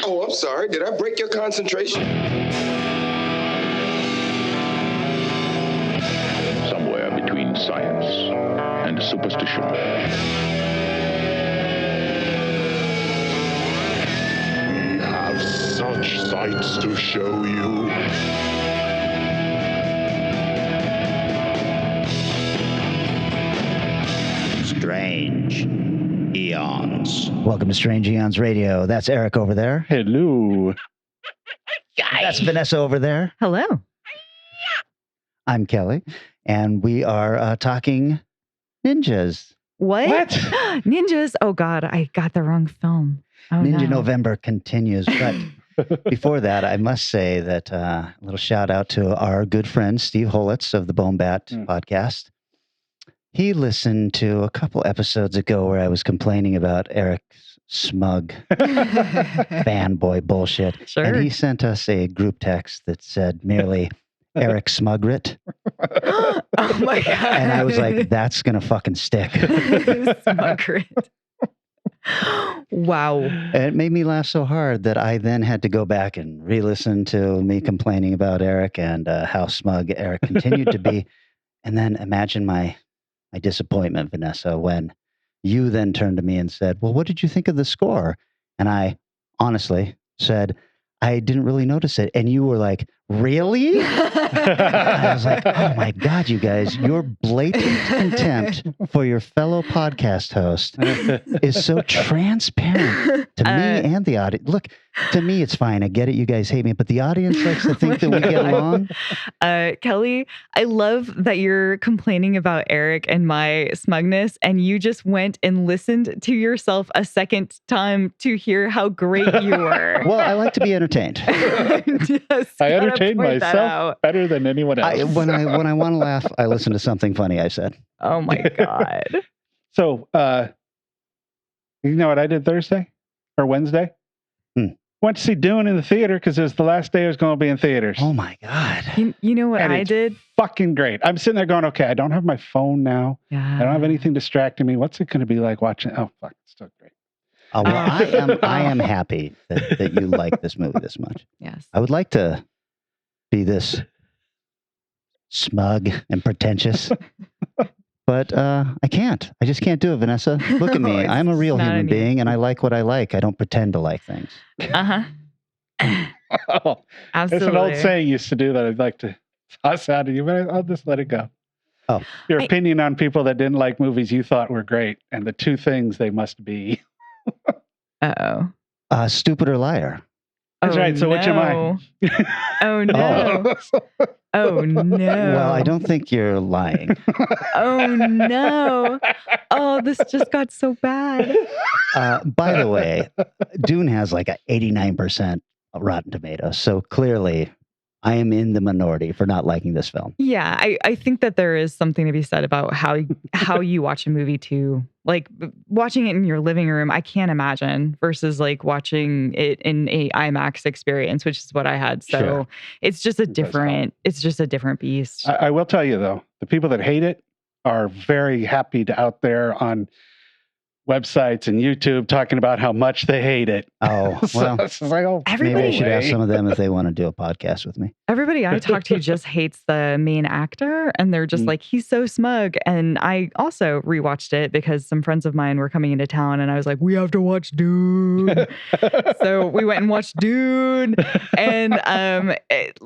Oh, I'm sorry. Did I break your concentration? Somewhere between science and superstition. We have such sights to show you. Strange Aeons. Welcome to Strange Aeons Radio. That's Eric over there. Hello. That's Vanessa over there. Hello. I'm Kelly, and we are talking ninjas. What? Ninjas? Oh, God, I got the wrong film. Oh, Ninja no. November continues. But before that, I must say that a little shout out to our good friend, Steve Holitz of the Bone Bat podcast. He listened to a couple episodes ago where I was complaining about Eric's smug fanboy bullshit. Sure. And he sent us a group text that said merely, Eric Smugret. Oh, my God. And I was like, that's going to fucking stick. Smugret. Wow. And it made me laugh so hard that I then had to go back and re-listen to me complaining about Eric and how smug Eric continued to be. And then imagine my disappointment, Vanessa, when you then turned to me and said, well, what did you think of the score? And I honestly said, I didn't really notice it. And you were like, really? I was like, oh my God, you guys, your blatant contempt for your fellow podcast host is so transparent to me and the audience. Look, to me, it's fine. I get it. You guys hate me, but the audience likes to think that we get along. Kelly, I love that you're complaining about Eric and my smugness, and you just went and listened to yourself a second time to hear how great you were. Well, I like to be entertained. I entertain myself better than anyone else. When I want to laugh, I listen to something funny I said. Oh my God. So, you know what I did Thursday or Wednesday? Went to see Dune in the theater because it was the last day it was going to be in theaters. Oh my God. You know what I did? Fucking great. I'm sitting there going, okay, I don't have my phone now. Yeah. I don't have anything distracting me. What's it going to be like watching? Oh, fuck, it's still great. Oh, well, I am happy that you like this movie this much. Yes. I would like to be this smug and pretentious, but I can't. I just can't do it, Vanessa. Look at me. I'm a real human being, and I like what I like. I don't pretend to like things. Uh-huh. Oh, Absolutely. it's an old saying used to do that I'd like to toss out of you, but I'll just let it go. Oh, Your opinion on people that didn't like movies you thought were great, and the two things they must be. Uh-oh. Stupid or liar. That's right. So which am I? Oh, no. Oh, no. Well, I don't think you're lying. Oh, no. Oh, this just got so bad. By the way, Dune has like a 89% Rotten Tomatoes. So clearly, I am in the minority for not liking this film. Yeah, I think that there is something to be said about how you watch a movie too. Like watching it in your living room, I can't imagine, versus like watching it in a IMAX experience, which is what I had. So Sure. it's just a different beast. I will tell you though, the people that hate it are very happy to out there on websites and YouTube talking about how much they hate it. Oh, well, it's like, oh, maybe I should ask way. some of them if they want to do a podcast with me. Everybody I talk to just hates the main actor, and they're just like, he's so smug. And I also rewatched it because some friends of mine were coming into town, and I was like, we have to watch Dune. So we went and watched Dune, and it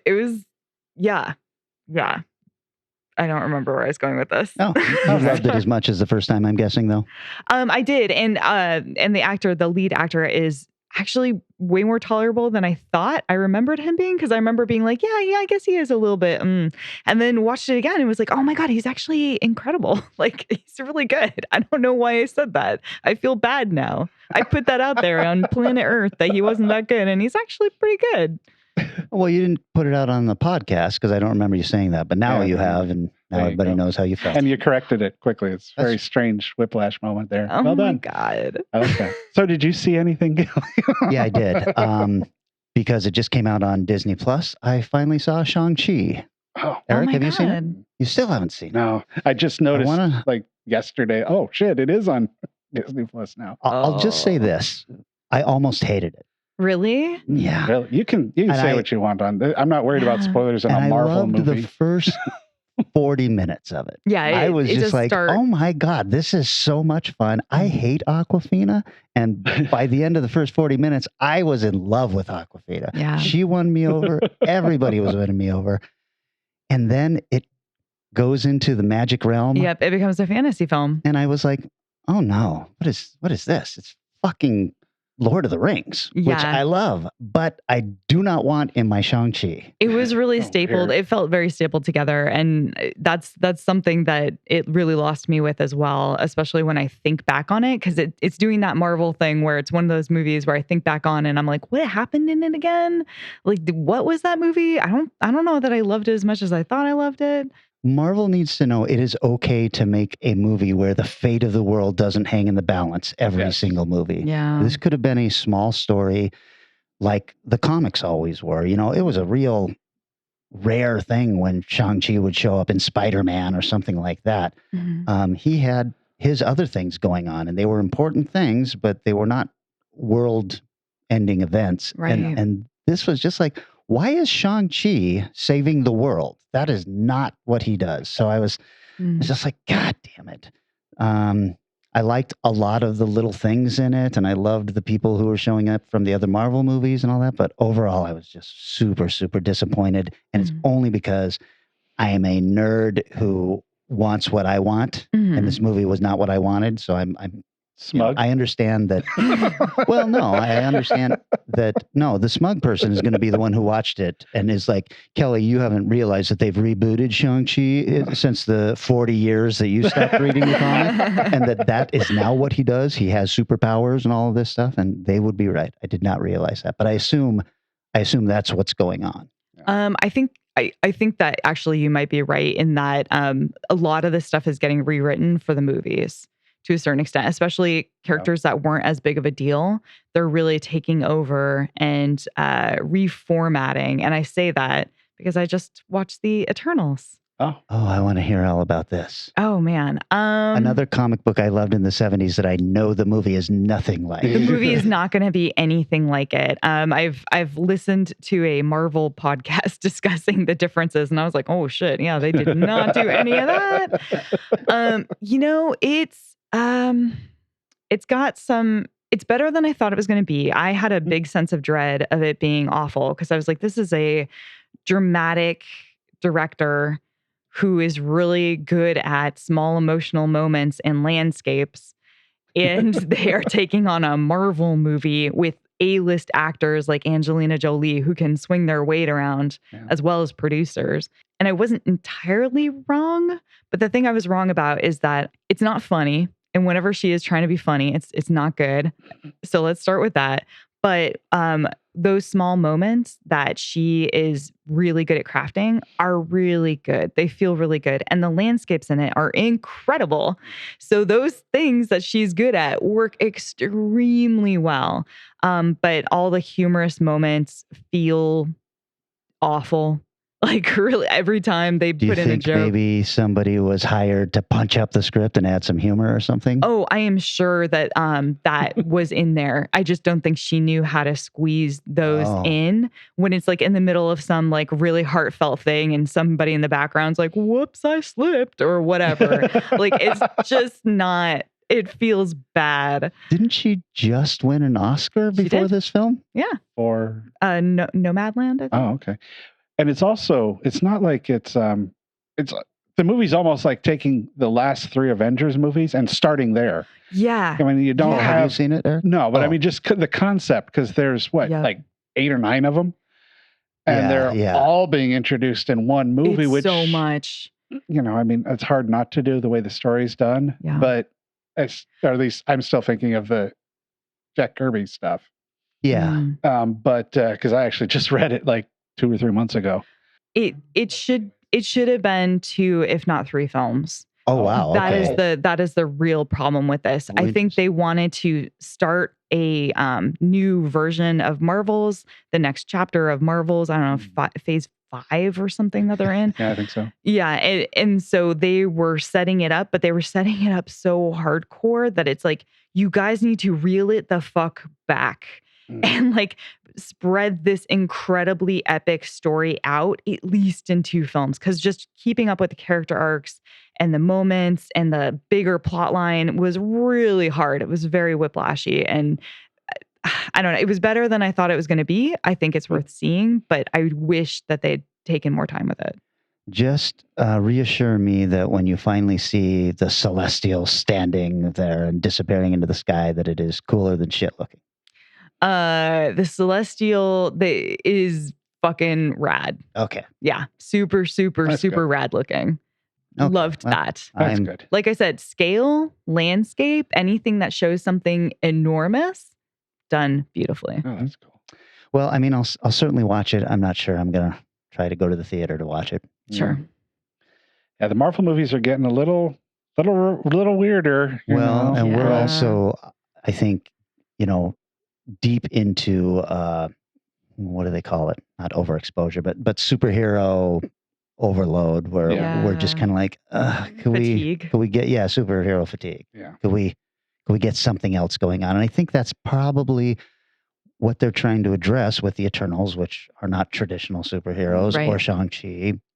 was I don't remember where I was going with this. Oh, you loved it as much as the first time, I'm guessing, though. I did, and the lead actor is actually way more tolerable than I thought I remembered him being, because I remember being like, yeah, I guess he is a little bit, and then watched it again and was like, oh my God, he's actually incredible. Like, he's really good. I don't know why I said that. I feel bad now. I put that out there on planet Earth that he wasn't that good, and he's actually pretty good. Well, you didn't put it out on the podcast because I don't remember you saying that, but now you have, and now everybody knows how you felt. And you corrected it quickly. It's a very strange whiplash moment there. Oh well my done. God. Okay. So did you see anything, Gil? Yeah, I did. Because it just came out on Disney Plus. I finally saw Shang-Chi. Oh, Eric, my have you seen it? God. You still haven't seen it. no. I just noticed wanna- like yesterday. Oh shit, it is on Disney Plus now. I'll just say this. I almost hated it. Really? Yeah. Really? You can say what you want on. I'm not worried about spoilers in and a Marvel I loved movie. the first 40 minutes of it. Yeah, I was it just does like, start- oh my God, this is so much fun. I hate Aquafina. And by the end of the first 40 minutes, I was in love with Aquafina. Yeah. She won me over. Everybody was winning me over. And then it goes into the magic realm. Yep, it becomes a fantasy film. And I was like, oh no, what is this? It's fucking Lord of the Rings, which Yeah. I love, but I do not want in my Shang-Chi. It was really Oh, stapled. weird. It felt very stapled together. And that's something that it really lost me with as well, especially when I think back on it, because it's doing that Marvel thing where it's one of those movies where I think back on and I'm like, what happened in it again? Like, what was that movie? I don't know that I loved it as much as I thought I loved it. Marvel needs to know it is okay to make a movie where the fate of the world doesn't hang in the balance every Yes. single movie. Yeah. This could have been a small story like the comics always were. You know, it was a real rare thing when Shang-Chi would show up in Spider-Man or something like that. Mhm. He had his other things going on, and they were important things, but they were not world-ending events. Right. And this was just like, why is Shang-Chi saving the world? That is not what he does. So I was Mm. just like, God damn it. I liked a lot of the little things in it, and I loved the people who were showing up from the other Marvel movies and all that. But overall, I was just super, super disappointed. And it's Mhm. only because I am a nerd who wants what I want, Mhm. and this movie was not what I wanted. So I'm Smug. I understand that. Well, no, I understand that. No, the smug person is going to be the one who watched it and is like, Kelly, you haven't realized that they've rebooted Shang-Chi since the 40 years that you stopped reading the comic, and that is now what he does. He has superpowers and all of this stuff, and they would be right. I did not realize that, but I assume that's what's going on. I think that actually you might be right in that a lot of this stuff is getting rewritten for the movies to a certain extent, especially characters that weren't as big of a deal. They're really taking over and reformatting. And I say that because I just watched The Eternals. Oh, I want to hear all about this. Oh man. Another comic book I loved in the 70s that I know the movie is nothing like. The movie is not going to be anything like it. I've listened to a Marvel podcast discussing the differences, and I was like, oh shit, yeah, they did not do any of that. It's got some. It's better than I thought it was going to be. I had a big sense of dread of it being awful because I was like, this is a dramatic director who is really good at small emotional moments and landscapes. And they are taking on a Marvel movie with A-list actors like Angelina Jolie who can swing their weight around, as well as producers. And I wasn't entirely wrong, but the thing I was wrong about is that it's not funny. And whenever she is trying to be funny, it's not good. So let's start with that. But those small moments that she is really good at crafting are really good. They feel really good. And the landscapes in it are incredible. So those things that she's good at work extremely well. But all the humorous moments feel awful. Like really every time they Do you put in a think joke. maybe somebody was hired to punch up the script and add some humor or something? Oh, I am sure that that was in there. I just don't think she knew how to squeeze those in when it's like in the middle of some like really heartfelt thing and somebody in the background's like, whoops, I slipped or whatever. Like it's just not, it feels bad. Didn't she just win an Oscar before did. this film? Yeah. or Nomadland, I think. oh, okay. And it's not like it's the movie's almost like taking the last 3 Avengers movies and starting there. Yeah. I mean, you don't Have you have seen it, Eric? no, but I Oh. mean, just the concept because there's like 8 or 9 of them, and they're all being introduced in one movie, It's which so much. you know, I mean, it's hard not to do the way the story's done. Yeah. But or at least I'm still thinking of the Jack Kirby stuff. Yeah. Mm. But because I actually just read it like 2 or 3 months ago. It should have been 2, if not 3 films. Oh, wow. That is the real problem with this. I think they wanted to start a new version of Marvels, the next chapter of Marvels. I don't know, phase 5 or something that they're in. Yeah, I think so. Yeah, and so they were setting it up, but they were setting it up so hardcore that it's like, you guys need to reel it the fuck back and like spread this incredibly epic story out at least in 2 films, because just keeping up with the character arcs and the moments and the bigger plot line was really hard. It was very whiplashy, and I don't know. It was better than I thought it was going to be. I think it's worth seeing, but I wish that they'd taken more time with it. Just reassure me that when you finally see the Celestial standing there and disappearing into the sky, that it is cooler than shit looking. The Celestial is fucking rad. Okay. Yeah. Super, super, That's super good. rad looking. Okay, Loved well, that. That's I'm good. Like I said, scale, landscape, anything that shows something enormous, done beautifully. Oh, that's cool. Well, I mean, I'll certainly watch it. I'm not sure I'm gonna try to go to the theater to watch it. Sure. Yeah, the Marvel movies are getting a little weirder. you Well, know? and we're Yeah. also, I think, deep into what do they call it? Not overexposure, but superhero overload, where Yeah. we're just kind of like, Fatigue. could we get superhero fatigue? Yeah. Could we get something else going on? And I think that's probably what they're trying to address with the Eternals, which are not traditional superheroes, Right. or Shang-Chi,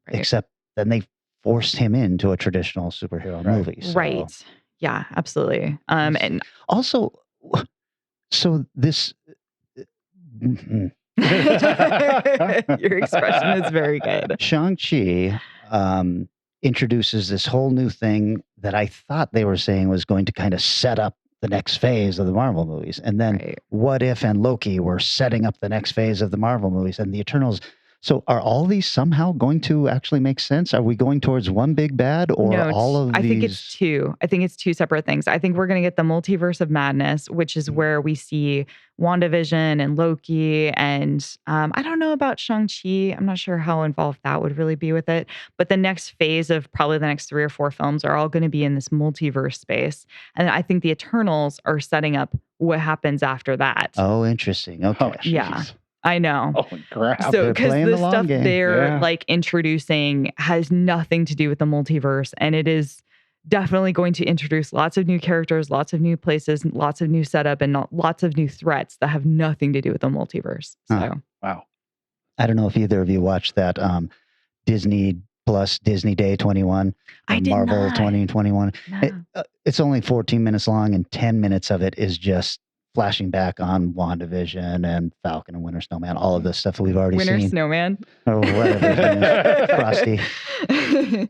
Right. except then they forced him into a traditional superhero Right. movie. So. Right. Yeah, absolutely. And Also, so this. Mhm. your expression is very good. Shang-Chi introduces this whole new thing that I thought they were saying was going to kind of set up the next phase of the Marvel movies. And then Right. What If and Loki were setting up the next phase of the Marvel movies and the Eternals. So are all these somehow going to actually make sense? Are we going towards one big bad, or No, all of I these? think it's 2. I think it's 2 separate things. I think we're going to get the multiverse of madness, which is where we see WandaVision and Loki. And I don't know about Shang-Chi. I'm not sure how involved that would really be with it. But the next phase of probably the next 3 or 4 films are all going to be in this multiverse space. And I think the Eternals are setting up what happens after that. Oh, interesting. Okay. Oh, Yeah. jeez. I know. Holy crap. So, They're because playing the the long stuff game. they're Yeah. like introducing has nothing to do with the multiverse, and it is definitely going to introduce lots of new characters, lots of new places, lots of new setup, and lots of new threats that have nothing to do with the multiverse. So, Huh. Wow. I don't know if either of you watched that Disney Plus Disney Day 21, I or did Marvel not. 2021. No. It's only 14 minutes long, and 10 minutes of it is just flashing back on WandaVision and Falcon and Winter Snowman, all of the stuff that we've already Winter seen, Snowman. or whatever his name is, Frosty.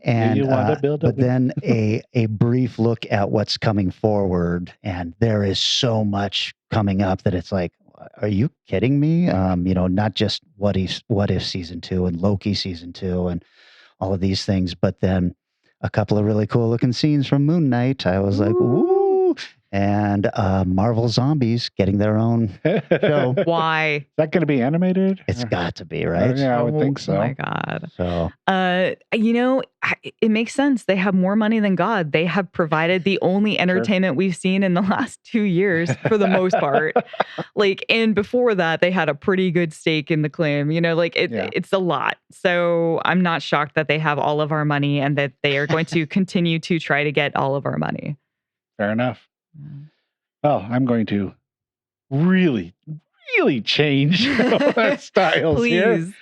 And you wanna build a but then a brief look at what's coming forward, and there is so much coming up that it's like, are you kidding me? Not just what if season 2 and Loki season 2 and all of these things, but then a couple of really cool looking scenes from Moon Knight. I was like, ooh. And Marvel Zombies getting their own show. Why? Is that going to be animated? It's Or- got to be, right? Yeah, I would think Oh so. my God. So It makes sense. They have more money than God. They have provided the only entertainment we've seen in the last 2 years for the most part. And before that, they had a pretty good stake in the claim. Yeah. It's a lot. So I'm not shocked that they have all of our money and that they are going to continue to try to get all of our money. Fair enough. Well, I'm going to really, really change styles here. Please.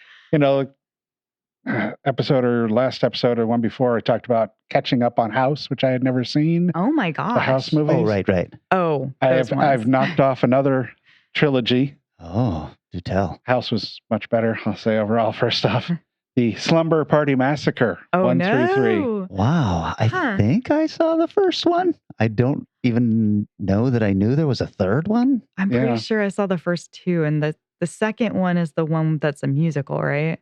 Last episode or one before, I talked about catching up on House, which I had never seen. Oh my gosh. The House movies. oh, right. Oh, those ones. I've knocked off another trilogy. Oh, do tell. House was much better, I'll say overall. First off, the Slumber Party Massacre. Oh 1 through 3. no. Wow. I Huh. think I saw the first one. I don't even know that I knew there was a third one. I'm Yeah. pretty sure I saw the first 2, and the second one is the one that's a musical, right?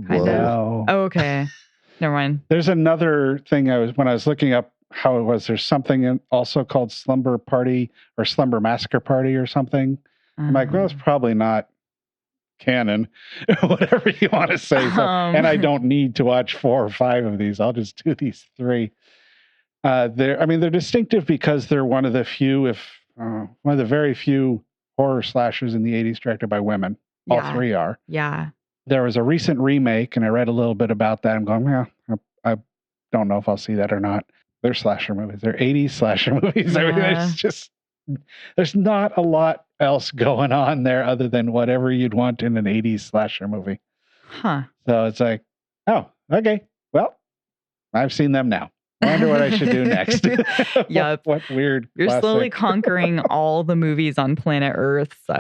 Kind of. No. Oh, okay. Never mind. There's another thing when I was looking up how it was. There's something also called Slumber Party or Slumber Massacre Party or something. I'm like, well, it's probably not canon, whatever you want to say. So, and I don't need to watch 4 or 5 of these. I'll just do these 3. They're distinctive because they're one of the very few horror slashers in the 80s directed by women. All Yeah. 3 are. Yeah. there was a recent remake, and I read a little bit about that. I'm going, yeah, I don't know if I'll see that or not. They're slasher movies. They're 80s slasher movies. I mean, Yeah. it's just, there's not a lot else going on there other than whatever you'd want in an 80s slasher movie. Huh. So it's like, oh, okay. Well, I've seen them now. I wonder what I should do next. Yep. What weird. You're slowly classic- conquering all the movies on planet Earth. So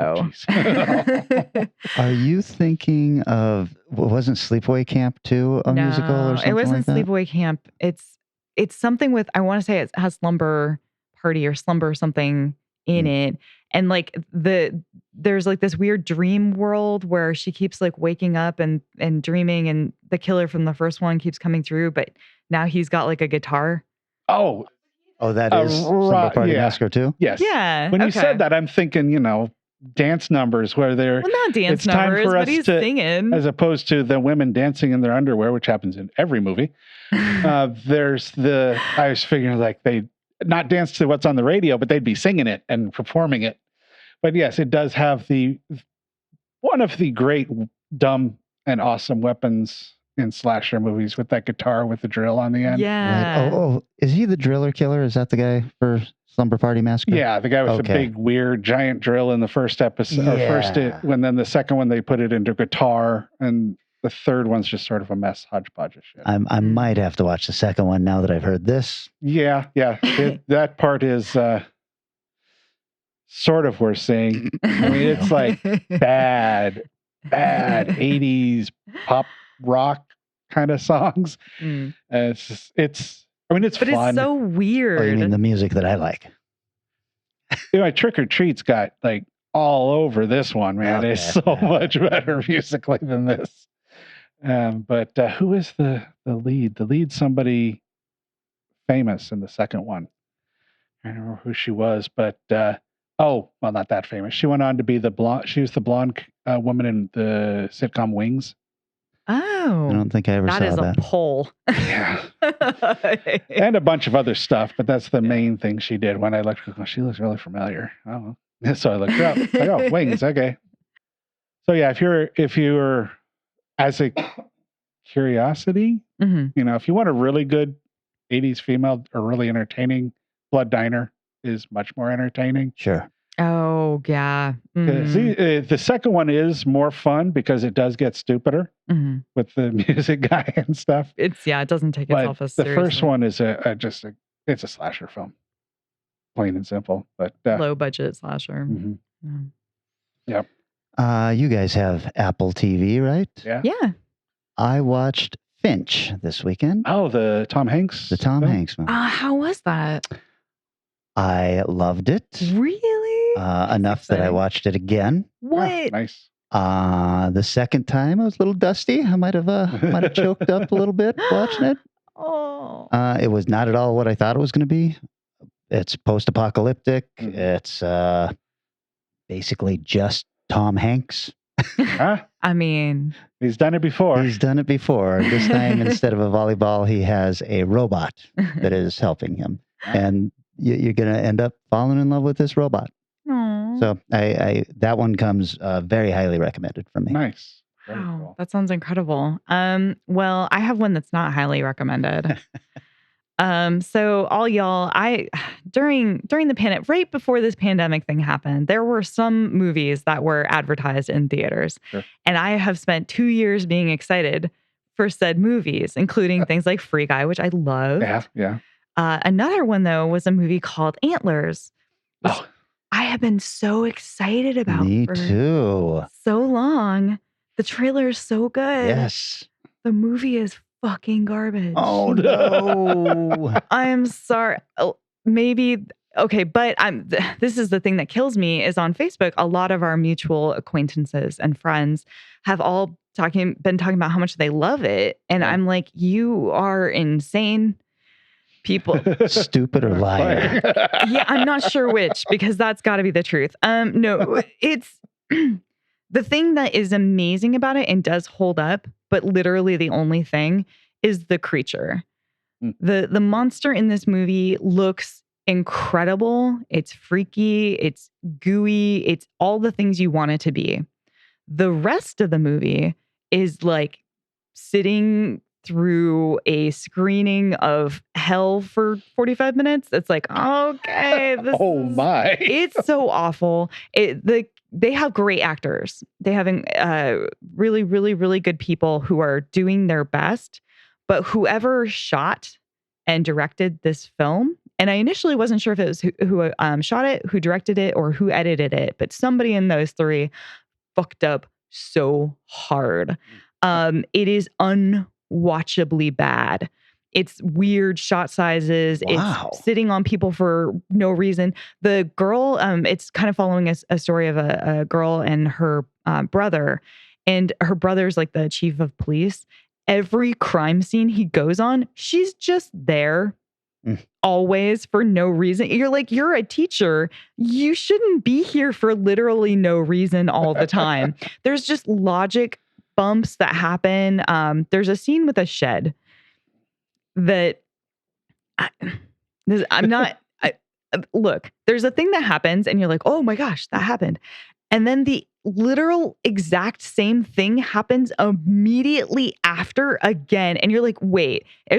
Jeez. Are you thinking of, wasn't Sleepaway Camp 2 a musical or something it wasn't like that? Sleepaway Camp. It's something with, I want to say it has Slumber Party or Slumber something in it. And like there's like this weird dream world where she keeps like waking up and dreaming, and the killer from the first one keeps coming through, but now he's got like a guitar. Oh, that is Slumber Party yeah. Massacre 2? yes. Yeah. When you okay. said that, I'm thinking, dance numbers where they're, Well, not dance it's time numbers, for but us he's to- singing. as opposed to the women dancing in their underwear, which happens in every movie. I was figuring like they not dance to what's on the radio, but they'd be singing it and performing it. But yes, it does have one of the great dumb and awesome weapons in slasher movies with that guitar with the drill on the end. Yeah. Right. Oh, is he the driller killer? Is that the guy for Slumber Party Massacre? Yeah, the guy with the Okay. big weird giant drill in the first episode, or Yeah. when then the second one they put it into guitar, and the third one's just sort of a mess hodgepodge of shit. I might have to watch the second one now that I've heard this. Yeah. That part is sort of worth seeing. I mean, it's like bad 80s pop rock kind of songs. Mm. It's But fun. it's so weird. Oh, you mean the music that I like? Trick or Treat's got like all over this one, man. It's Okay. so much better musically than this. But who is the lead? The lead, somebody famous in the second one. I don't remember who she was, but not that famous. She went on to be the blonde. She was the blonde woman in the sitcom Wings. Oh. I don't think I ever That saw is that. a poll. Yeah, and a bunch of other stuff, but that's the main thing she did. When I looked, she looks really familiar. Oh, so I looked her up. Like, oh, Wings, okay. So yeah, if you're as a curiosity, Mhm. if you want a really good 80s female or really entertaining, Blood Diner is much more entertaining. Sure. Oh, yeah. Mhm. The second one is more fun because it does get stupider Mhm. with the music guy and stuff. It doesn't take But itself as the seriously. first one is it's a slasher film, plain and simple. But Low budget slasher. mhm. Yeah. You guys have Apple TV, right? Yeah. Yeah. I watched Finch this weekend. Oh, the Tom Hanks. The Tom film? Hanks movie. How was that? I loved it Really? enough that I exciting. watched it again. What? Oh, nice. The second time I was a little dusty. I might have choked up a little bit watching it. Oh. It was not at all what I thought it was going to be. It's post-apocalyptic. Mhm. It's basically just Tom Hanks. Huh? I mean, He's done it before. He's done it before. This time, instead of a volleyball, he has a robot that is helping him, and you're going to end up falling in love with this robot. Aw. So that one comes very highly recommended from me. Nice. Very Wow, cool. that sounds incredible. Well, I have one that's not highly recommended. So all y'all, during the pandemic, right before this pandemic thing happened, there were some movies that were advertised in theaters. Sure. And I have spent 2 years being excited for said movies, including things like Free Guy, which I love. Yeah. Another one though was a movie called Antlers, which Oh. I have been so excited about Me for too. so long. The trailer is so good. Yes. The movie is fucking garbage. Oh no. I'm sorry. Maybe okay, but this is the thing that kills me is on Facebook. A lot of our mutual acquaintances and friends have all been talking about how much they love it, and Yeah. I'm like, you are insane, people. Stupid or liar. Yeah, I'm not sure which because that's got to be the truth. No, it's the thing that is amazing about it and does hold up, but literally the only thing is the creature. Mm. The monster in this movie looks incredible. It's freaky, it's gooey, it's all the things you want it to be. The rest of the movie is like sitting through a screening of hell for 45 minutes. It's like, okay, my. it's so awful. They have great actors. They have really, really, really good people who are doing their best. But whoever shot and directed this film, and I initially wasn't sure if it was who shot it, who directed it, or who edited it, but somebody in those three fucked up so hard. It is unwatchably bad. It's weird shot sizes. Wow. It's sitting on people for no reason. The girl, it's kind of following a story of a girl and her brother, and her brother's like the chief of police. Every crime scene he goes on, she's just there. Always for no reason. You're like, you're a teacher. You shouldn't be here for literally no reason all the time. There's just logic bumps that happen. There's a scene with a shed that I'm not. Look, there's a thing that happens and you're like, oh my gosh, that happened. And then the literal exact same thing happens immediately after again. And you're like, wait, are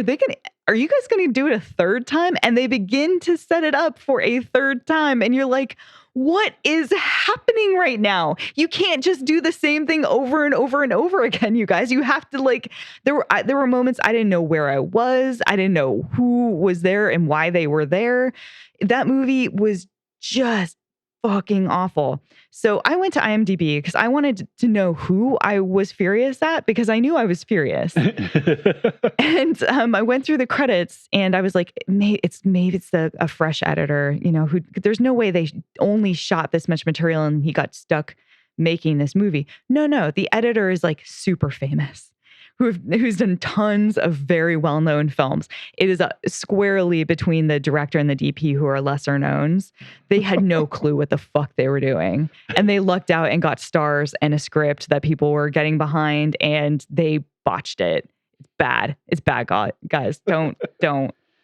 you guys going to do it a third time? And they begin to set it up for a third time. And you're like, what is happening right now? You can't just do the same thing over and over and over again, you guys. You have to like, there were moments I didn't know where I was. I didn't know who was there and why they were there. That movie was just fucking awful. So I went to IMDb because I wanted to know who I was furious at, because I knew I was furious. And I went through the credits and I was like, maybe it's a fresh editor, who there's no way they only shot this much material and he got stuck making this movie. No, the editor is like super famous. Who's done tons of very well-known films. It is squarely between the director and the DP, who are lesser knowns. They had no clue what the fuck they were doing. And they lucked out and got stars and a script that people were getting behind, and they botched it. It's bad. It's bad, guys. Don't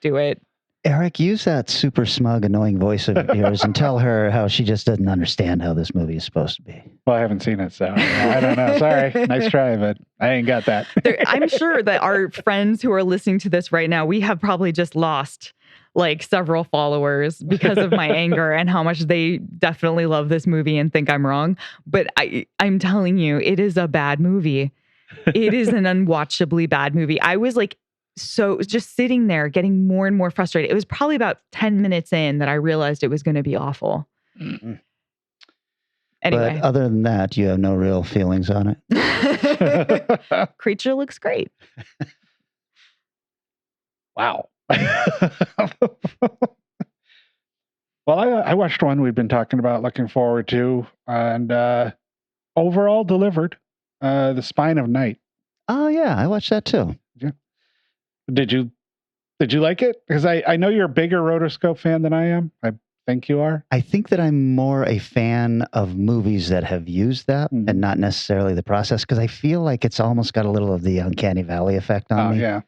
do it. Eric, use that super smug, annoying voice of yours and tell her how she just doesn't understand how this movie is supposed to be. Well, I haven't seen it, so I don't know. Sorry. Nice try, but I ain't got that. I'm sure that our friends who are listening to this right now, we have probably just lost like several followers because of my anger and how much they definitely love this movie and think I'm wrong. But I'm telling you, it is a bad movie. It is an unwatchably bad movie. I was like, so just sitting there getting more and more frustrated. It was probably about 10 minutes in that I realized it was going to be awful. Mm-hmm. Anyway. But other than that, you have no real feelings on it. Creature looks great. Wow. Well, I watched one we've been talking about, looking forward to, and overall delivered. The Spine of Night. Oh yeah, I watched that too. Yeah. Did you like it? Because I know you're a bigger rotoscope fan than I am. I think you are. I think that I'm more a fan of movies that have used that and not necessarily the process, because I feel like it's almost got a little of the uncanny valley effect on me. Yeah.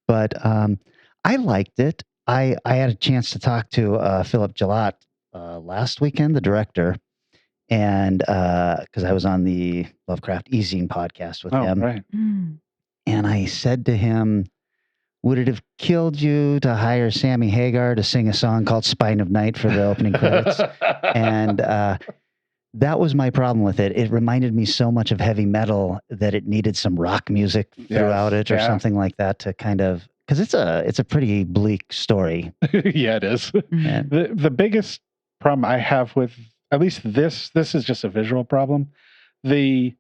But I liked it. I had a chance to talk to Philip Gillot last weekend, the director, and because I was on the Lovecraft Easing podcast with him. Right. And I said to him, would it have killed you to hire Sammy Hagar to sing a song called Spine of Night for the opening credits? And that was my problem with it. It reminded me so much of heavy metal that it needed some rock music throughout it or something like that to kind of, because it's a pretty bleak story. Yeah, it is. And The biggest problem I have with at least this is just a visual problem. The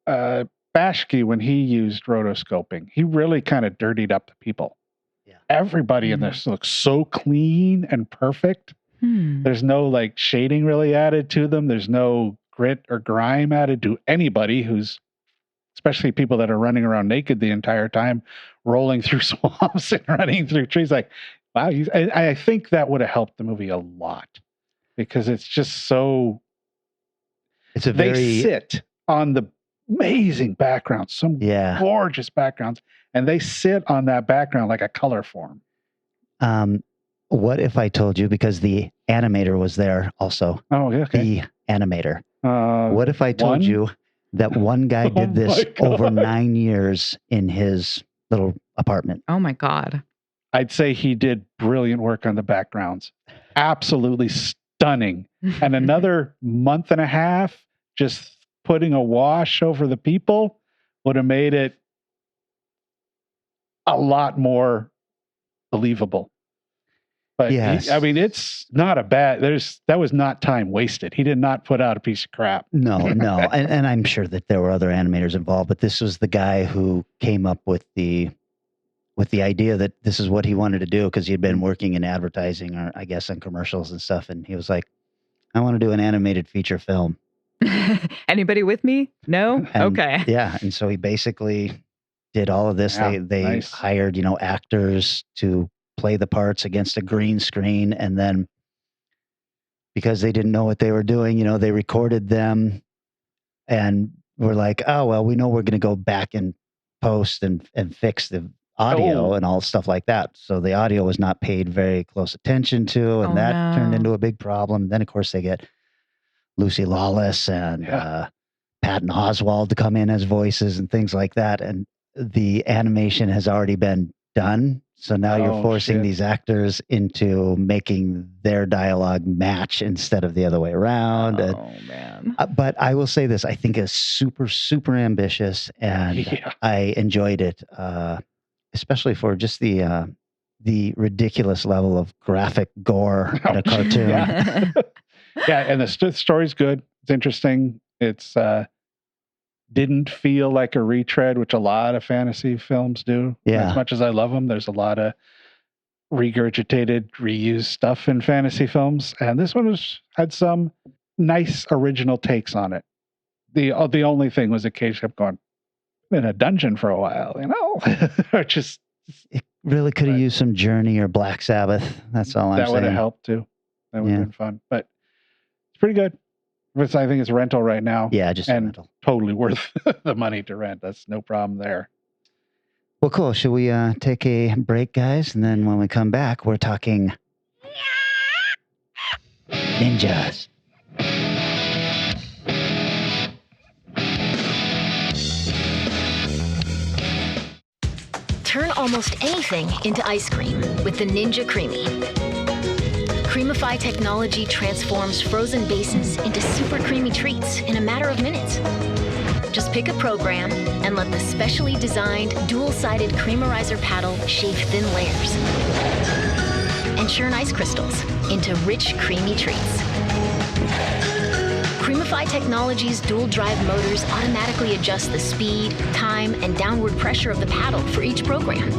Bashki, when he used rotoscoping, he really kind of dirtied up the people. Yeah. Everybody in this looks so clean and perfect. There's no like shading really added to them. There's no grit or grime added to anybody who's, especially people that are running around naked the entire time, rolling through swamps and running through trees. Like, wow, I think that would have helped the movie a lot, because it's just so. They sit on the amazing backgrounds, some gorgeous backgrounds, and they sit on that background like a color form. What if I told you, because the animator was there also? Oh, yeah. Okay. The animator. What if I told you that one guy did Oh this my God. over 9 years in his little apartment. Oh my God. I'd say he did brilliant work on the backgrounds. Absolutely stunning. And another month and a half just putting a wash over the people would have made it a lot more believable. But Yes. it's not a bad. That was not time wasted. He did not put out a piece of crap. No. And I'm sure that there were other animators involved, but this was the guy who came up with the idea that this is what he wanted to do because he had been working in advertising or I guess on commercials and stuff. And he was like, I want to do an animated feature film. Anybody with me? No? And, Okay. Yeah. And so he basically did all of this. Yeah, They nice. hired, actors to play the parts against a green screen. And then because they didn't know what they were doing, they recorded them and were like, oh, well, we know we're going to go back and post and fix the audio and all stuff like that. So the audio was not paid very close attention to, and that turned into a big problem. Then, of course, they get Lucy Lawless and Patton Oswalt to come in as voices and things like that. And the animation has already been done. So now you're forcing these actors into making their dialogue match instead of the other way around. Man. But I will say this, I think it's super, super ambitious and I enjoyed it, especially for just the ridiculous level of graphic gore in a cartoon. Yeah, and the story's good. It's interesting. It's didn't feel like a retread, which a lot of fantasy films do. Yeah. As much as I love them, there's a lot of regurgitated, reused stuff in fantasy films, and this one had some nice original takes on it. The only thing was occasionally kept going in a dungeon for a while, or just it really could have used some Journey or Black Sabbath. That's all I'm saying. That would have helped too. That would have been fun, but it's pretty good. I think it's rental right now. Yeah, just rental. Totally worth the money to rent. That's no problem there. Well, cool. Should we take a break, guys? And then when we come back, we're talking ninjas. Turn almost anything into ice cream with the Ninja Creamy. Creamify technology transforms frozen bases into super creamy treats in a matter of minutes. Just pick a program and let the specially designed dual-sided creamerizer paddle shave thin layers and churn ice crystals into rich, creamy treats. Creamify Technology's dual-drive motors automatically adjust the speed, time, and downward pressure of the paddle for each program.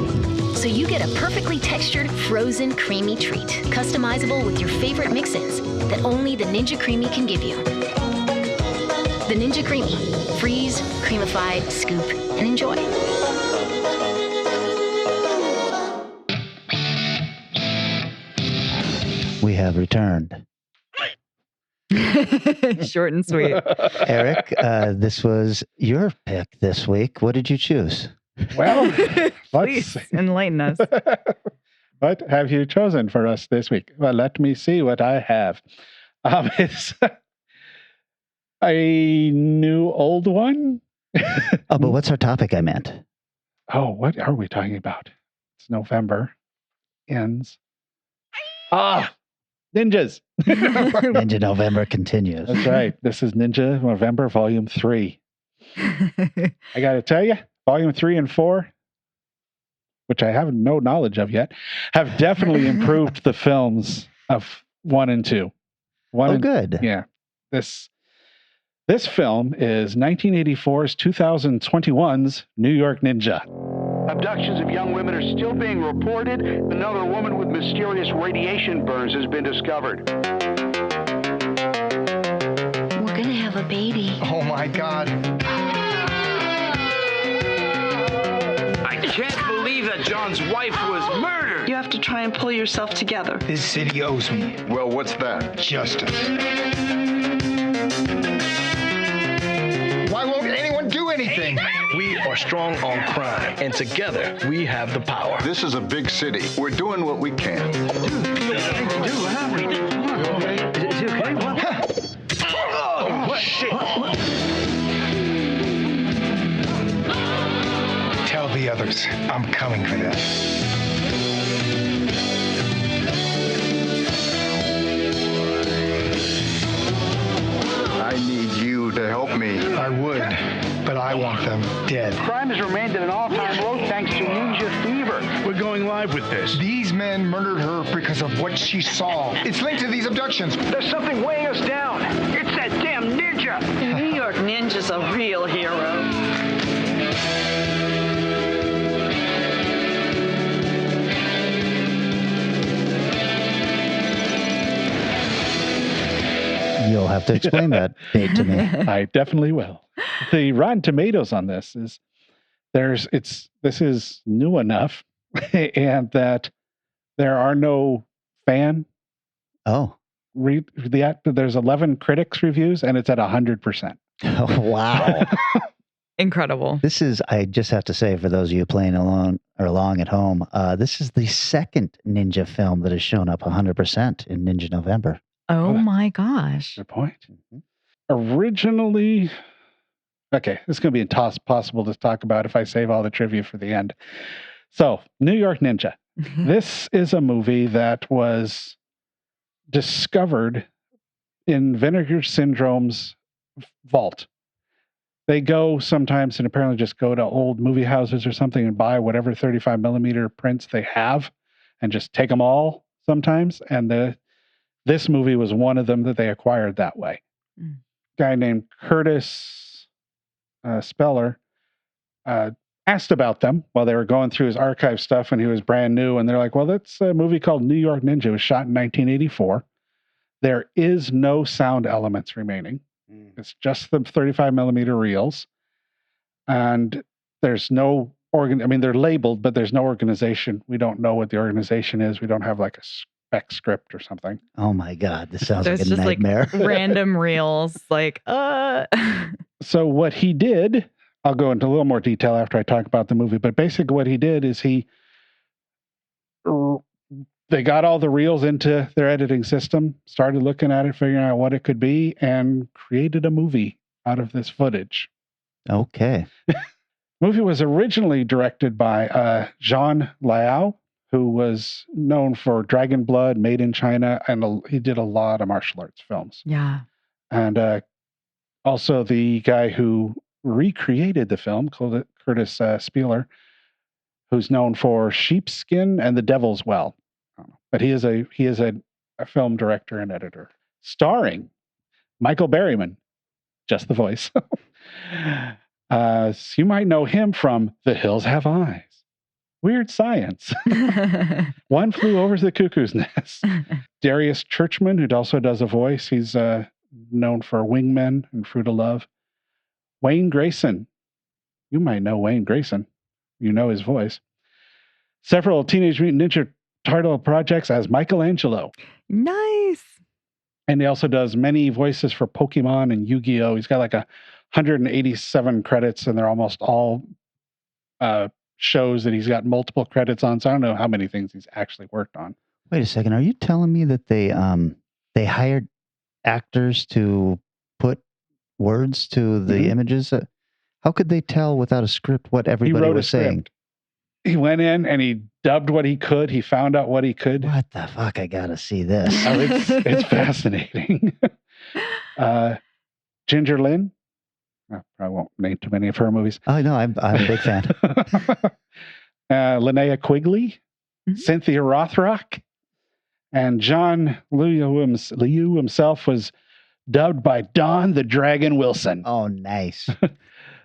So you get a perfectly textured, frozen, creamy treat, customizable with your favorite mix-ins that only the Ninja Creamy can give you. The Ninja Creamy. Freeze, creamify, scoop, and enjoy. We have returned. Short and sweet. Eric, this was your pick this week. What did you choose? Well, Please enlighten us. What have you chosen for us this week? Well, let me see what I have. It's a new old one. Oh, but what's our topic I meant? Oh, what are we talking about? It's November. Ends. Ninjas. Ninja November continues. That's right. This is Ninja November Volume 3. I got to tell you, Volume 3 and 4, which I have no knowledge of yet, have definitely improved the films of 1 and 2. Good. Yeah. This film is 1984's 2021's New York Ninja. Abductions of young women are still being reported. Another woman with mysterious radiation burns has been discovered. We're gonna have a baby. Oh my God. I can't believe that John's wife was murdered. You have to try and pull yourself together. This city owes me Well, what's that? justice. Why won't anyone do anything? We are strong on crime, and together we have the power. This is a big city. We're doing what we can. lives. I'm coming for them. I need you to help me. I would, but I want them dead. Crime has remained at an all-time low thanks to ninja fever. We're going live with this. These men murdered her because of what she saw. It's linked to these abductions. There's something weighing us down. It's that damn ninja. New York Ninja's a real hero. You'll have to explain that date to me. I definitely will. The Rotten Tomatoes on this is this is new enough, and that there are no fan. Oh, There's 11 critics reviews, and it's at 100%. oh wow. Incredible. This is, I just have to say, for those of you playing along at home, this is the second Ninja film that has shown up 100% in Ninja November. Oh my gosh. Good point. Originally, okay, this is going to be impossible to talk about if I save all the trivia for the end. So, New York Ninja. This is a movie that was discovered in Vinegar Syndrome's vault. They go sometimes and apparently just go to old movie houses or something and buy whatever 35 millimeter prints they have and just take them all sometimes. And this movie was one of them that they acquired that way. Guy named Curtis Speller asked about them while they were going through his archive stuff when he was brand new. And they're like, well, that's a movie called New York Ninja. It was shot in 1984. There is no sound elements remaining. It's just the 35 millimeter reels. And there's no they're labeled, but there's no organization. We don't know what the organization is. We don't have like a spec script or something. Oh my God, this sounds So like it's a just nightmare. like random reels, like So what he did, I'll go into a little more detail after I talk about the movie, but basically what he did is they got all the reels into their editing system, started looking at it, figuring out what it could be, and created a movie out of this footage. Okay. Movie was originally directed by Jean Liao, who was known for Dragon Blood, Made in China, and he did a lot of martial arts films. yeah. And also the guy who recreated the film, Curtis Speller, who's known for Sheepskin and The Devil's Well. But he is a film director and editor. Starring Michael Berryman, just the voice. So you might know him from The Hills Have Eyes, Weird Science, One Flew Over the Cuckoo's Nest. Darius Churchman, who also does a voice. He's known for Wingmen and Fruit of Love. Wayne Grayson. You might know Wayne Grayson. You know his voice. Several Teenage Mutant Ninja Turtle projects as Michelangelo. Nice. And he also does many voices for Pokemon and Yu-Gi-Oh! He's got like 187 credits, and they're almost all shows that he's got multiple credits on. So I don't know how many things he's actually worked on. Wait a second. Are you telling me that they hired actors to put words to the images? How could they tell without a script what everybody was saying? He went in and he dubbed what he could. He found out what he could. What the fuck? I gotta see this. Oh, it's fascinating. Ginger Lynn. I won't name too many of her movies. Oh no, I'm a big fan. Linnea Quigley, Cynthia Rothrock, and John Liu himself was dubbed by Don the Dragon Wilson. Oh, nice.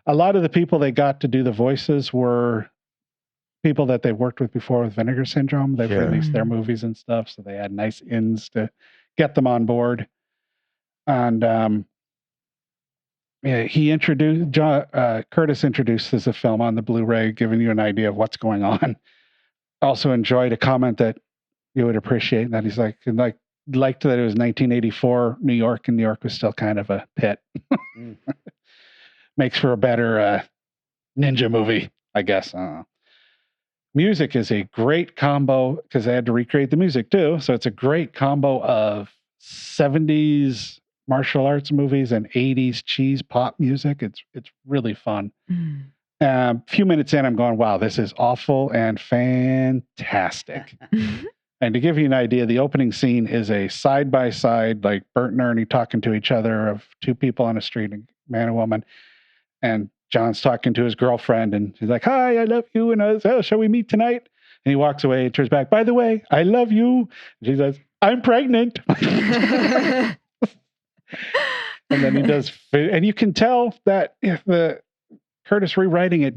A lot of the people they got to do the voices were people that they've worked with before with Vinegar Syndrome. They've released their movies and stuff, so they had nice ins to get them on board. And he introduced Curtis introduces the film on the Blu-ray, giving you an idea of what's going on. Also enjoyed a comment that you would appreciate, that he's liked that it was 1984 New York, and New York was still kind of a pit. Makes for a better ninja movie, I guess. Music is a great combo because they had to recreate the music too. So it's a great combo of 70s martial arts movies and 80s cheese pop music. It's really fun. A few minutes in, I'm going, wow, this is awful and fantastic. And to give you an idea, the opening scene is a side-by-side, like Bert and Ernie talking to each other of two people on a street, a man and woman. And John's talking to his girlfriend, and he's like, hi, I love you. And I was, oh, shall we meet tonight? And he walks away and turns back, by the way, I love you. And she says, I'm pregnant. And then he does, and you can tell that if the Curtis rewriting it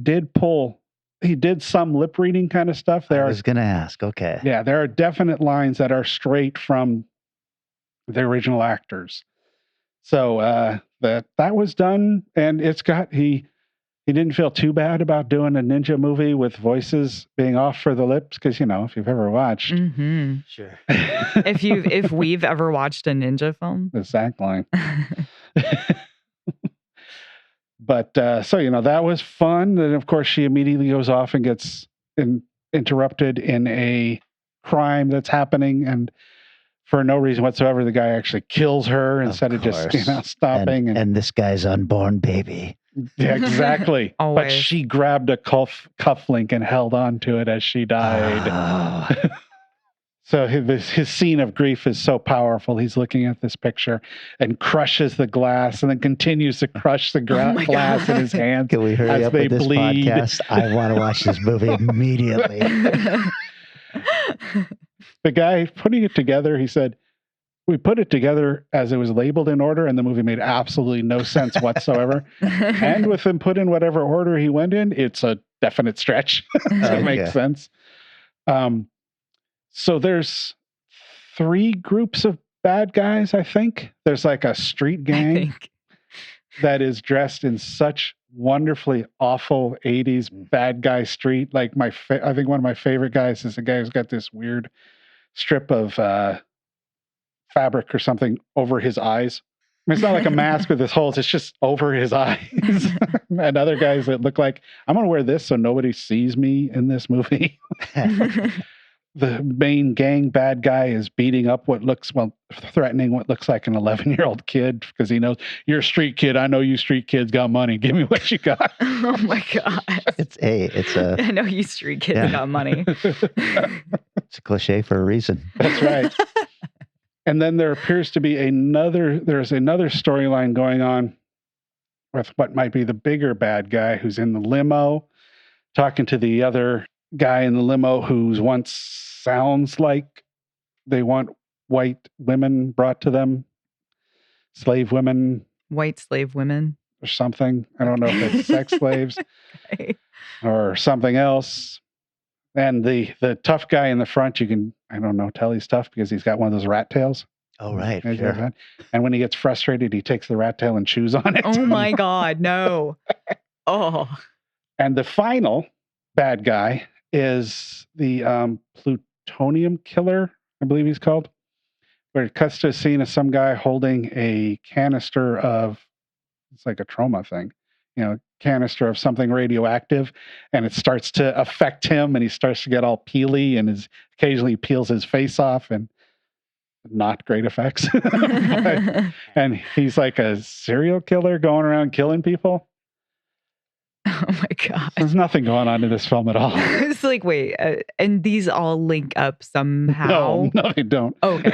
he did some lip reading kind of stuff. I was going to ask. Okay. Yeah, there are definite lines that are straight from the original actors. So that was done, and he didn't feel too bad about doing a ninja movie with voices being off for the lips, because if you've ever watched, Sure. if we've ever watched a ninja film, exactly. But so that was fun. And of course, she immediately goes off and gets interrupted in a crime that's happening, and for no reason whatsoever, the guy actually kills her instead of just stopping. And this guy's unborn baby. Yeah, exactly. Always. But she grabbed a cufflink and held on to it as she died. Oh. So his scene of grief is so powerful. He's looking at this picture and crushes the glass, and then continues to crush the glass in his hands. Can we hurry up with this podcast? I want to watch this movie immediately. The guy putting it together, he said, we put it together as it was labeled in order, and the movie made absolutely no sense whatsoever. And with him put in whatever order he went in, it's a definite stretch to make sense. So there's 3 groups of bad guys, I think. There's like a street gang that is dressed in such wonderfully awful 80s bad guy street. Like I think one of my favorite guys is the guy who's got this weird strip of fabric or something over his eyes. I mean, it's not like a mask with his holes. It's just over his eyes. And other guys that look like, I'm going to wear this so nobody sees me in this movie. The main gang bad guy is beating up threatening what looks like an 11-year-old kid, because he knows, you're a street kid. I know you street kids got money. Give me what you got. Oh my God. I know you street kids got money. It's a cliche for a reason. That's right. And then there appears to be another storyline going on with what might be the bigger bad guy, who's in the limo talking to the other guy in the limo, who's once sounds like they want white women brought to them, slave women, white slave women or something. I don't know if it's sex slaves or something else. And the tough guy in the front, you can, I don't know, tell he's tough because he's got one of those rat tails. Oh, right. Sure. And when he gets frustrated, he takes the rat tail and chews on it. Oh my God, no. Oh. And the final bad guy is the plutonium killer, I believe he's called, where it cuts to a scene of some guy holding a canister of, it's like a trauma thing, canister of something radioactive, and it starts to affect him, and he starts to get all peely, and occasionally peels his face off, and not great effects. And he's like a serial killer going around killing people. Oh my God. There's nothing going on in this film at all. It's like, wait, and these all link up somehow? No, they don't. Okay.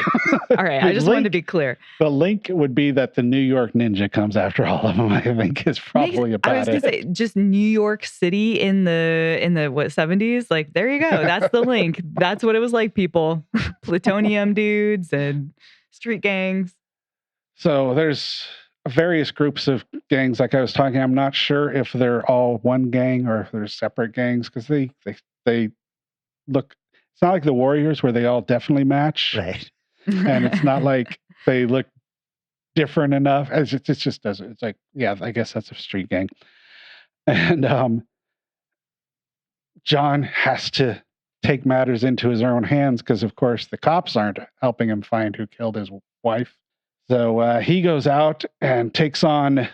All right. I just wanted to be clear. The link would be that the New York Ninja comes after all of them, I think, is probably about it. I was going to say, just New York City in the what, 70s? Like, there you go. That's the link. That's what it was like, people. Plutonium dudes and street gangs. So there's various groups of gangs, like I was talking. I'm not sure if they're all one gang or if they're separate gangs, because they look, it's not like the Warriors where they all definitely match, right? And it's not like they look different enough. It just doesn't. It's like, yeah, I guess that's a street gang. And John has to take matters into his own hands because, of course, the cops aren't helping him find who killed his wife. So he goes out and takes on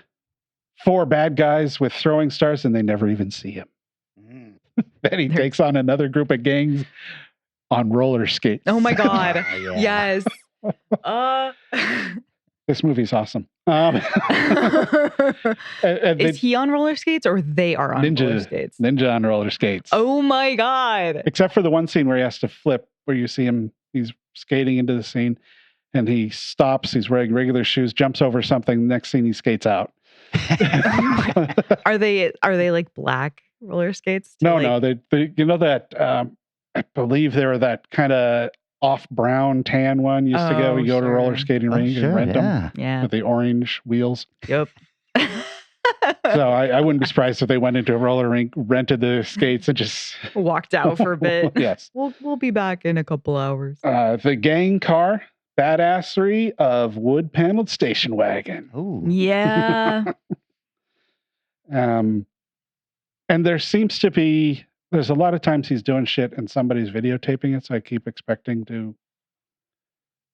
4 bad guys with throwing stars, and they never even see him. Then he takes on another group of gangs on roller skates. Oh my God. Yes. This movie's awesome. Is he on roller skates or they are on roller skates? Ninja on roller skates. Oh my God. Except for the one scene where he has to flip, where you see him, he's skating into the scene and he stops, he's wearing regular shoes, jumps over something. Next scene, he skates out. Are they like black roller skates? No, they you know that, I believe they were that kind of off brown tan one used to go. You go to roller skating rink and rent them with the orange wheels. Yep. So I wouldn't be surprised if they went into a roller rink, rented the skates, and just walked out for a bit. Yes. We'll be back in a couple hours. The gang car, badassery of wood paneled station wagon. Oh. Yeah. And there seems to be, there's a lot of times he's doing shit and somebody's videotaping it. So I keep expecting to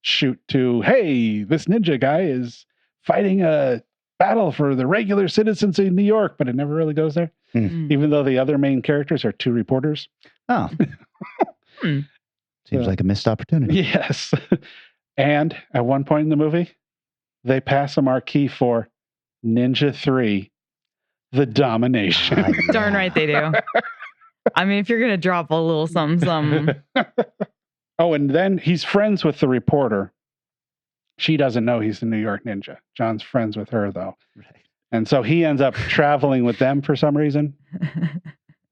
shoot to, hey, this ninja guy is fighting a battle for the regular citizens in New York, but it never really goes there. Even though the other main characters are two reporters. Oh. Seems like a missed opportunity. Yes. And at one point in the movie, they pass a marquee for Ninja 3, The Domination. Darn right they do. I mean, if you're going to drop a little something. Oh, and then he's friends with the reporter. She doesn't know he's the New York Ninja. John's friends with her, though. Right. And so he ends up traveling with them for some reason.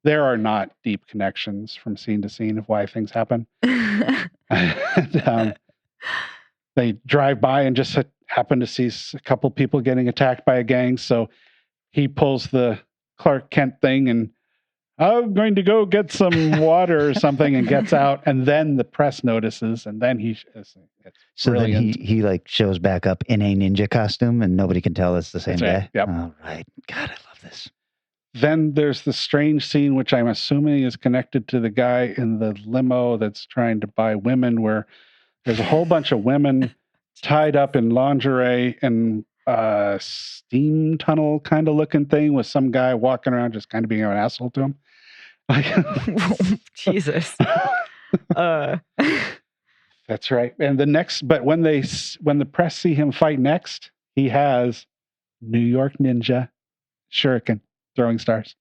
There are not deep connections from scene to scene of why things happen. And, they drive by and just happen to see a couple people getting attacked by a gang. So he pulls the Clark Kent thing and I'm going to go get some water or something, and gets out. And then the press notices, and then so brilliant. then he like shows back up in a ninja costume and nobody can tell it's the same That's guy. right. Yep. Oh, right. God, I love this. Then there's the strange scene, which I'm assuming is connected to the guy in the limo that's trying to buy women, where there's a whole bunch of women tied up in lingerie and steam tunnel kind of looking thing with some guy walking around just kind of being an asshole to him. Jesus. That's right. And but when the press see him fight next, he has New York Ninja Shuriken throwing stars.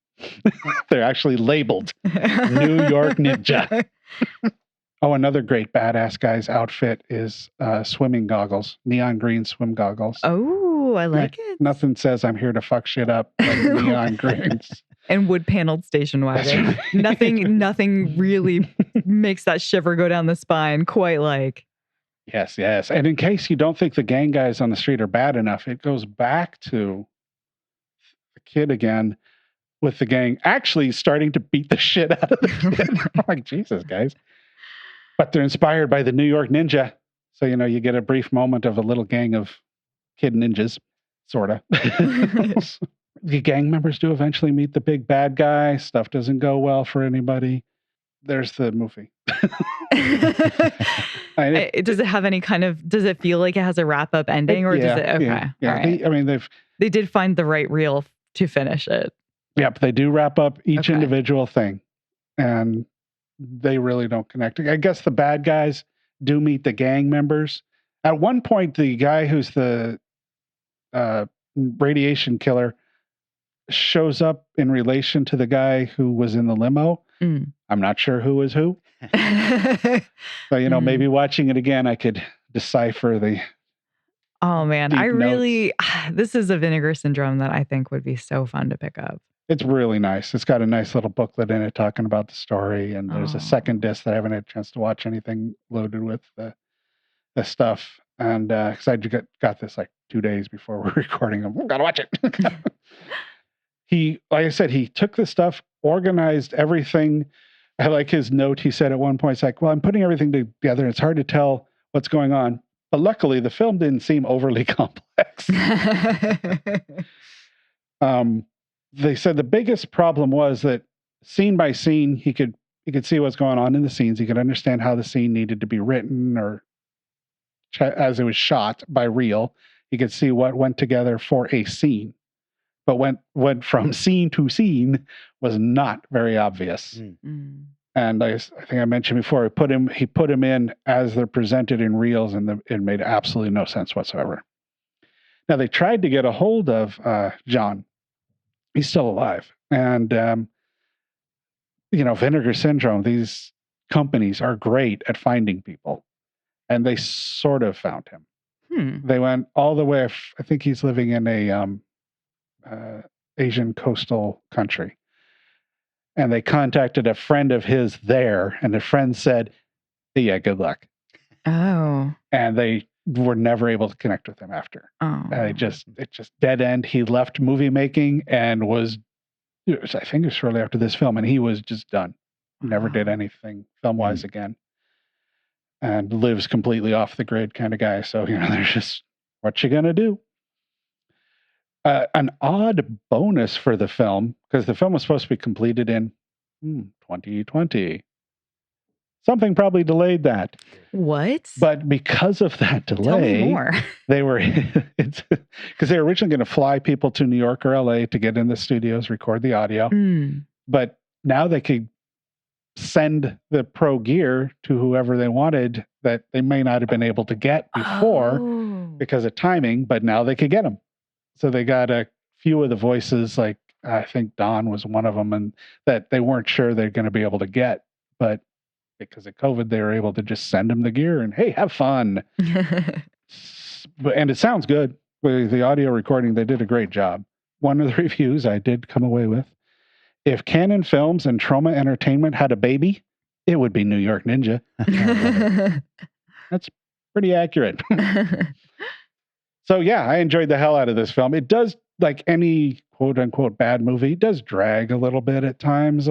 They're actually labeled New York Ninja. Oh, another great badass guy's outfit is swimming goggles, neon green swim goggles. Oh, I like it. Nothing says I'm here to fuck shit up like neon greens. And wood paneled station wagon. Right. Nothing really makes that shiver go down the spine quite like. Yes. And in case you don't think the gang guys on the street are bad enough, it goes back to the kid again with the gang actually starting to beat the shit out of the kid. I'm like, Jesus, guys. But they're inspired by the New York Ninja. So, you get a brief moment of a little gang of kid ninjas, sort of. The gang members do eventually meet the big bad guy. Stuff doesn't go well for anybody. There's the movie. Does it have any kind of, does it feel like it has a wrap up ending or does it? Okay. Yeah. All right. They did find the right reel to finish it. Yep. They do wrap up each individual thing and they really don't connect. I guess the bad guys do meet the gang members. At one point, the guy who's the radiation killer shows up in relation to the guy who was in the limo. I'm not sure who is who. So, maybe watching it again, I could decipher the. Oh man, this is a Vinegar Syndrome that I think would be so fun to pick up. It's really nice. It's got a nice little booklet in it talking about the story. And there's a second disc that I haven't had a chance to watch anything loaded with the stuff. And because I got this like 2 days before we're recording them. Gotta watch it. Like I said, he took the stuff, organized everything. I like his note. He said at one point, it's like, well, I'm putting everything together. It's hard to tell what's going on. But luckily, the film didn't seem overly complex. They said the biggest problem was that scene by scene, he could see what's going on in the scenes. He could understand how the scene needed to be written or as it was shot by reel. He could see what went together for a scene. But went from scene to scene was not very obvious. And I think I mentioned before, he put him in as they're presented in reels, and it made absolutely no sense whatsoever. Now, they tried to get a hold of John. He's still alive. And, Vinegar Syndrome, these companies are great at finding people. And they sort of found him. They went all the way. I think he's living in a Asian coastal country. And they contacted a friend of his there. And the friend said, yeah, good luck. Oh. And they were never able to connect with him after. Oh. It just dead end. He left movie making and I think it was shortly after this film, and he was just done. Never did anything film-wise again. And lives completely off the grid kind of guy. So, there's just, what you gonna do? An odd bonus for the film, because the film was supposed to be completed in 2020. Something probably delayed that. What? But because of that delay, tell me more. They were because they were originally going to fly people to New York or LA to get in the studios, record the audio. But now they could send the pro gear to whoever they wanted that they may not have been able to get before because of timing, but now they could get them. So they got a few of the voices, like I think Don was one of them, and that they weren't sure they're going to be able to get, but because of COVID, they were able to just send them the gear and, hey, have fun. And it sounds good. The audio recording, they did a great job. One of the reviews I did come away with, if Canon Films and Troma Entertainment had a baby, it would be New York Ninja. That's pretty accurate. So, yeah, I enjoyed the hell out of this film. It does, like any quote-unquote bad movie, it does drag a little bit at times,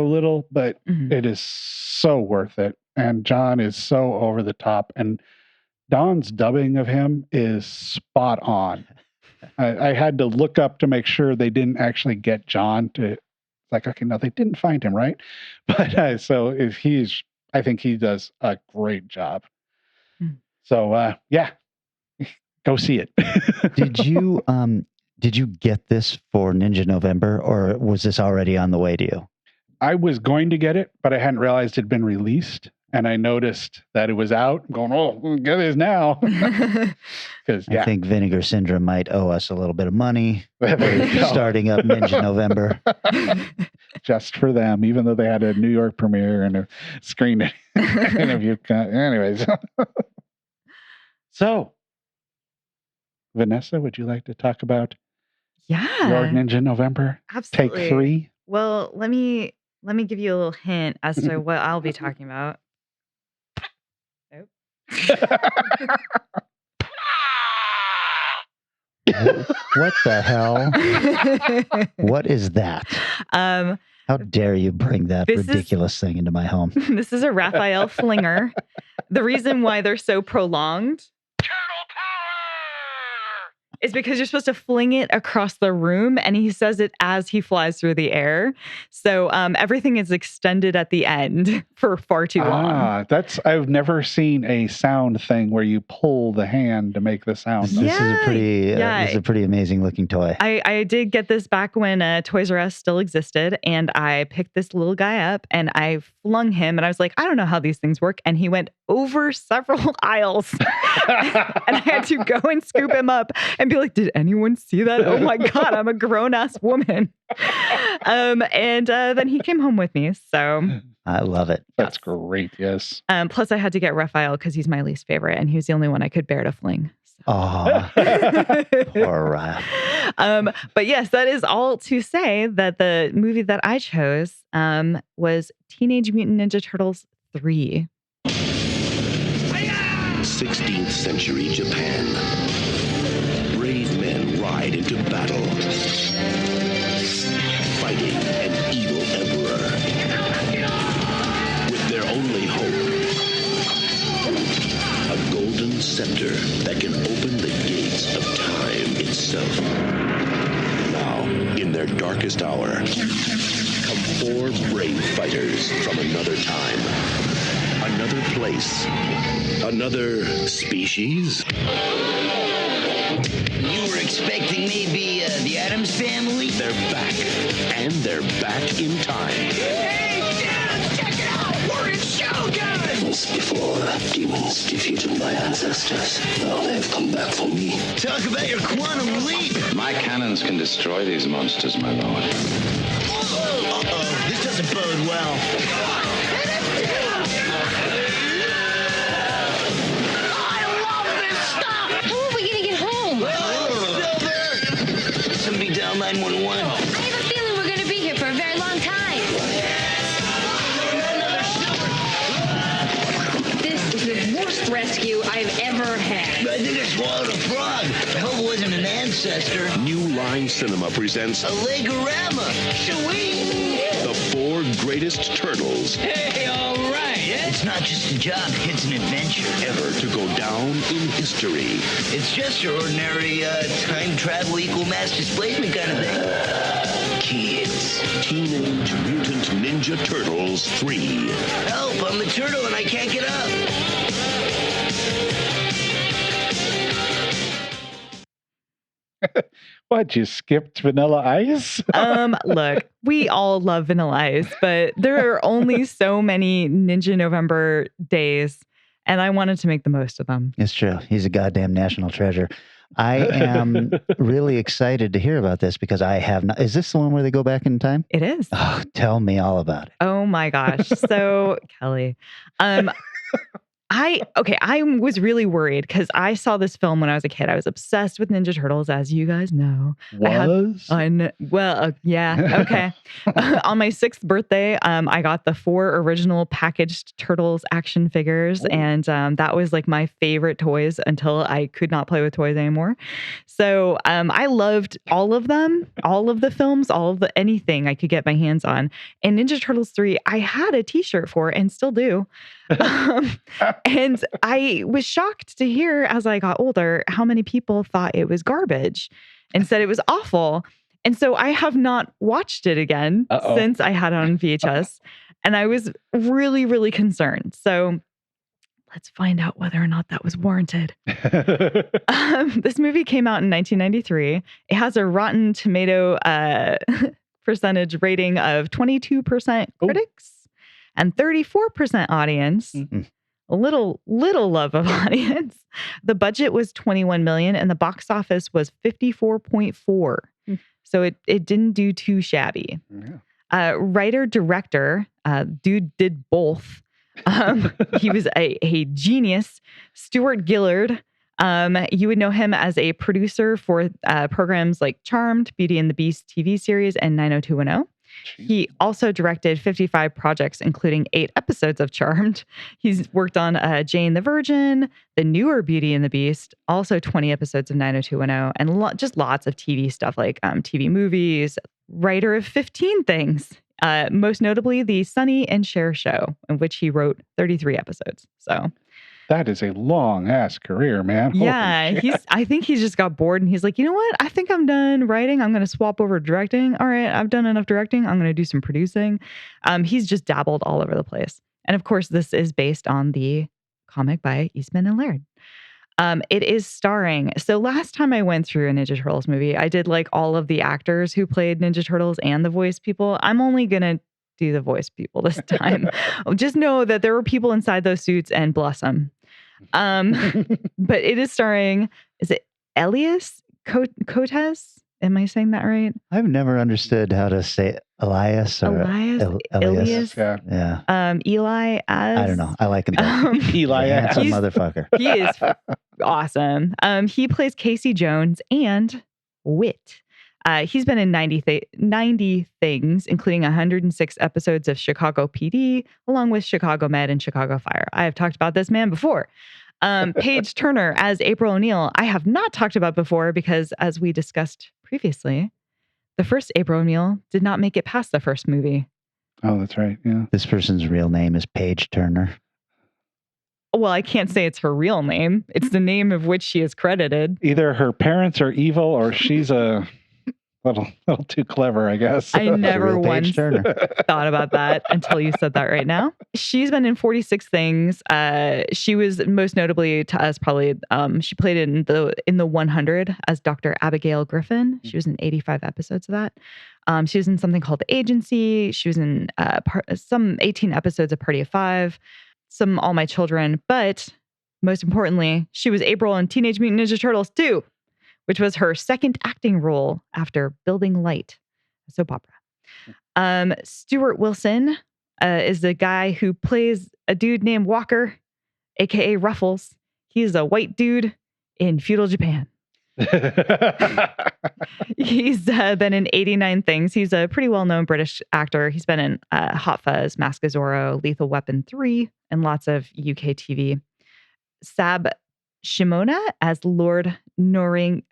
but it is so worth it. And John is so over the top. And Don's dubbing of him is spot on. I had to look up to make sure they didn't actually get John to, like, okay, no, they didn't find him, right? But so I think he does a great job. So, yeah, go see it. Did you get this for Ninja November, or was this already on the way to you? I was going to get it, but I hadn't realized it had been released. And I noticed that it was out. I'm going, we'll get this now. Because I think Vinegar Syndrome might owe us a little bit of money starting up Ninja November. Just for them, even though they had a New York premiere and a screening interview. Anyways. So, Vanessa, would you like to talk about your Ninja November? Absolutely. Take 3? Well, let me give you a little hint as to what I'll be talking about. What the hell? What is that? How dare you bring that ridiculous thing into my home? This is a Raphael flinger. The reason why they're so prolonged is because you're supposed to fling it across the room, and he says it as he flies through the air. So everything is extended at the end for far too long. I've never seen a sound thing where you pull the hand to make the sound. This is a pretty amazing looking toy. I did get this back when Toys R Us still existed, and I picked this little guy up and I flung him, and I was like, I don't know how these things work. And he went over several aisles and I had to go and scoop him up and be like, did anyone see that? Oh my God, I'm a grown ass woman. And then he came home with me. So I love it. That's great. Yes. Plus I had to get Raphael because he's my least favorite and he was the only one I could bear to fling. Oh, poor Raph. But yes, that is all to say that the movie that I chose was Teenage Mutant Ninja Turtles 3. 16th century Japan. Brave men ride into battle, fighting an evil emperor. With their only hope, a golden scepter that can open the gates of time itself. Now, in their darkest hour, come 4 brave fighters from another time, another place, another species. You were expecting maybe the Addams Family? They're back, and they're back in time. Hey, dudes, check it out! We're in Shogun! Once before, Team Humans defeated my ancestors. Now they've come back for me. Talk about your quantum leap! My cannons can destroy these monsters, my lord. Uh-oh, this doesn't bode well. I love this stuff! How are we gonna get home? Silver! Somebody dial 911. I have a feeling we're gonna be here for a very long time. This is the worst rescue I've ever had. I think I swallowed a frog. I hope it wasn't an ancestor. New Line Cinema presents A Legorama. Shwing! The 4 Greatest Turtles Hey, all right. It's not just a job, it's an adventure. ever to go down in history. It's just your ordinary time travel equal mass displacement kind of thing. Kids. Teenage Mutant Ninja Turtles 3. Help, I'm a turtle and I can't get up. What, you skipped Vanilla Ice? Look, we all love Vanilla Ice, but there are only so many Ninja November days, and I wanted to make the most of them. It's true. He's a goddamn national treasure. I am really excited to hear about this because I have not. Is this the one where they go back in time? It is. Oh, tell me all about it. Oh my gosh. So, Kelly, I was really worried because I saw this film when I was a kid. I was obsessed with Ninja Turtles, as you guys know. Yeah. Okay. On my 6th birthday, I got the 4 original packaged Turtles action figures, and that was like my favorite toys until I could not play with toys anymore. So I loved all of them, all of the films, anything I could get my hands on. And Ninja Turtles 3, I had a T-shirt for and still do. And I was shocked to hear as I got older how many people thought it was garbage and said it was awful. And so I have not watched it again since I had it on VHS. And I was really, really concerned. So let's find out whether or not that was warranted. This movie came out in 1993. It has a Rotten Tomato percentage rating of 22% critics and 34% audience. Mm-hmm. A little love of audience. The budget was $21 million and the box office was 54.4. So it didn't do too shabby. Yeah. Writer director, dude did both. He was a genius. Stuart Gillard. You would know him as a producer for programs like Charmed, Beauty and the Beast TV series, and 90210. He also directed 55 projects, including 8 episodes of Charmed. He's worked on Jane the Virgin, the newer Beauty and the Beast, also 20 episodes of 90210, and just lots of TV stuff like TV movies. Writer of 15 things, most notably the Sonny and Cher show, in which he wrote 33 episodes. So that is a long ass career, man. Yeah, I think he's just got bored and he's like, you know what? I think I'm done writing. I'm going to swap over to directing. All right, I've done enough directing. I'm going to do some producing. He's just dabbled all over the place. And of course, this is based on the comic by Eastman and Laird. It is starring. So last time I went through a Ninja Turtles movie, I did like all of the actors who played Ninja Turtles and the voice people. I'm only going to do the voice people this time. Just know that there were people inside those suits and bless them. But it is starring, is it Elias Cotes? Am I saying that right? I've never understood how to say Elias or Elias. Yeah. Eli as I don't know. I like him. Eli, handsome motherfucker. He is awesome. He plays Casey Jones and Wit. He's been in 90 things, including 106 episodes of Chicago PD, along with Chicago Med and Chicago Fire. I have talked about this man before. Paige Turner as April O'Neil, I have not talked about before because, as we discussed previously, the first April O'Neil did not make it past the first movie. Oh, that's right. Yeah. This person's real name is Paige Turner. Well, I can't say it's her real name. It's the name of which she is credited. Either her parents are evil or she's a little too clever, I guess. I never once thought about that until you said that right now. She's been in 46 things. She was most notably to us probably, she played in the 100 as Dr. Abigail Griffin. She was in 85 episodes of that. She was in something called The Agency. She was in some 18 episodes of Party of Five, some All My Children. But most importantly, she was April in Teenage Mutant Ninja Turtles 2, which was her second acting role after Building Light, a soap opera. Stuart Wilson is the guy who plays a dude named Walker, aka Ruffles. He's a white dude in feudal Japan. He's been in 89 things. He's a pretty well-known British actor. He's been in Hot Fuzz, Mask of Zorro, Lethal Weapon 3, and lots of UK TV. Sab Shimona as Lord Noringnaga.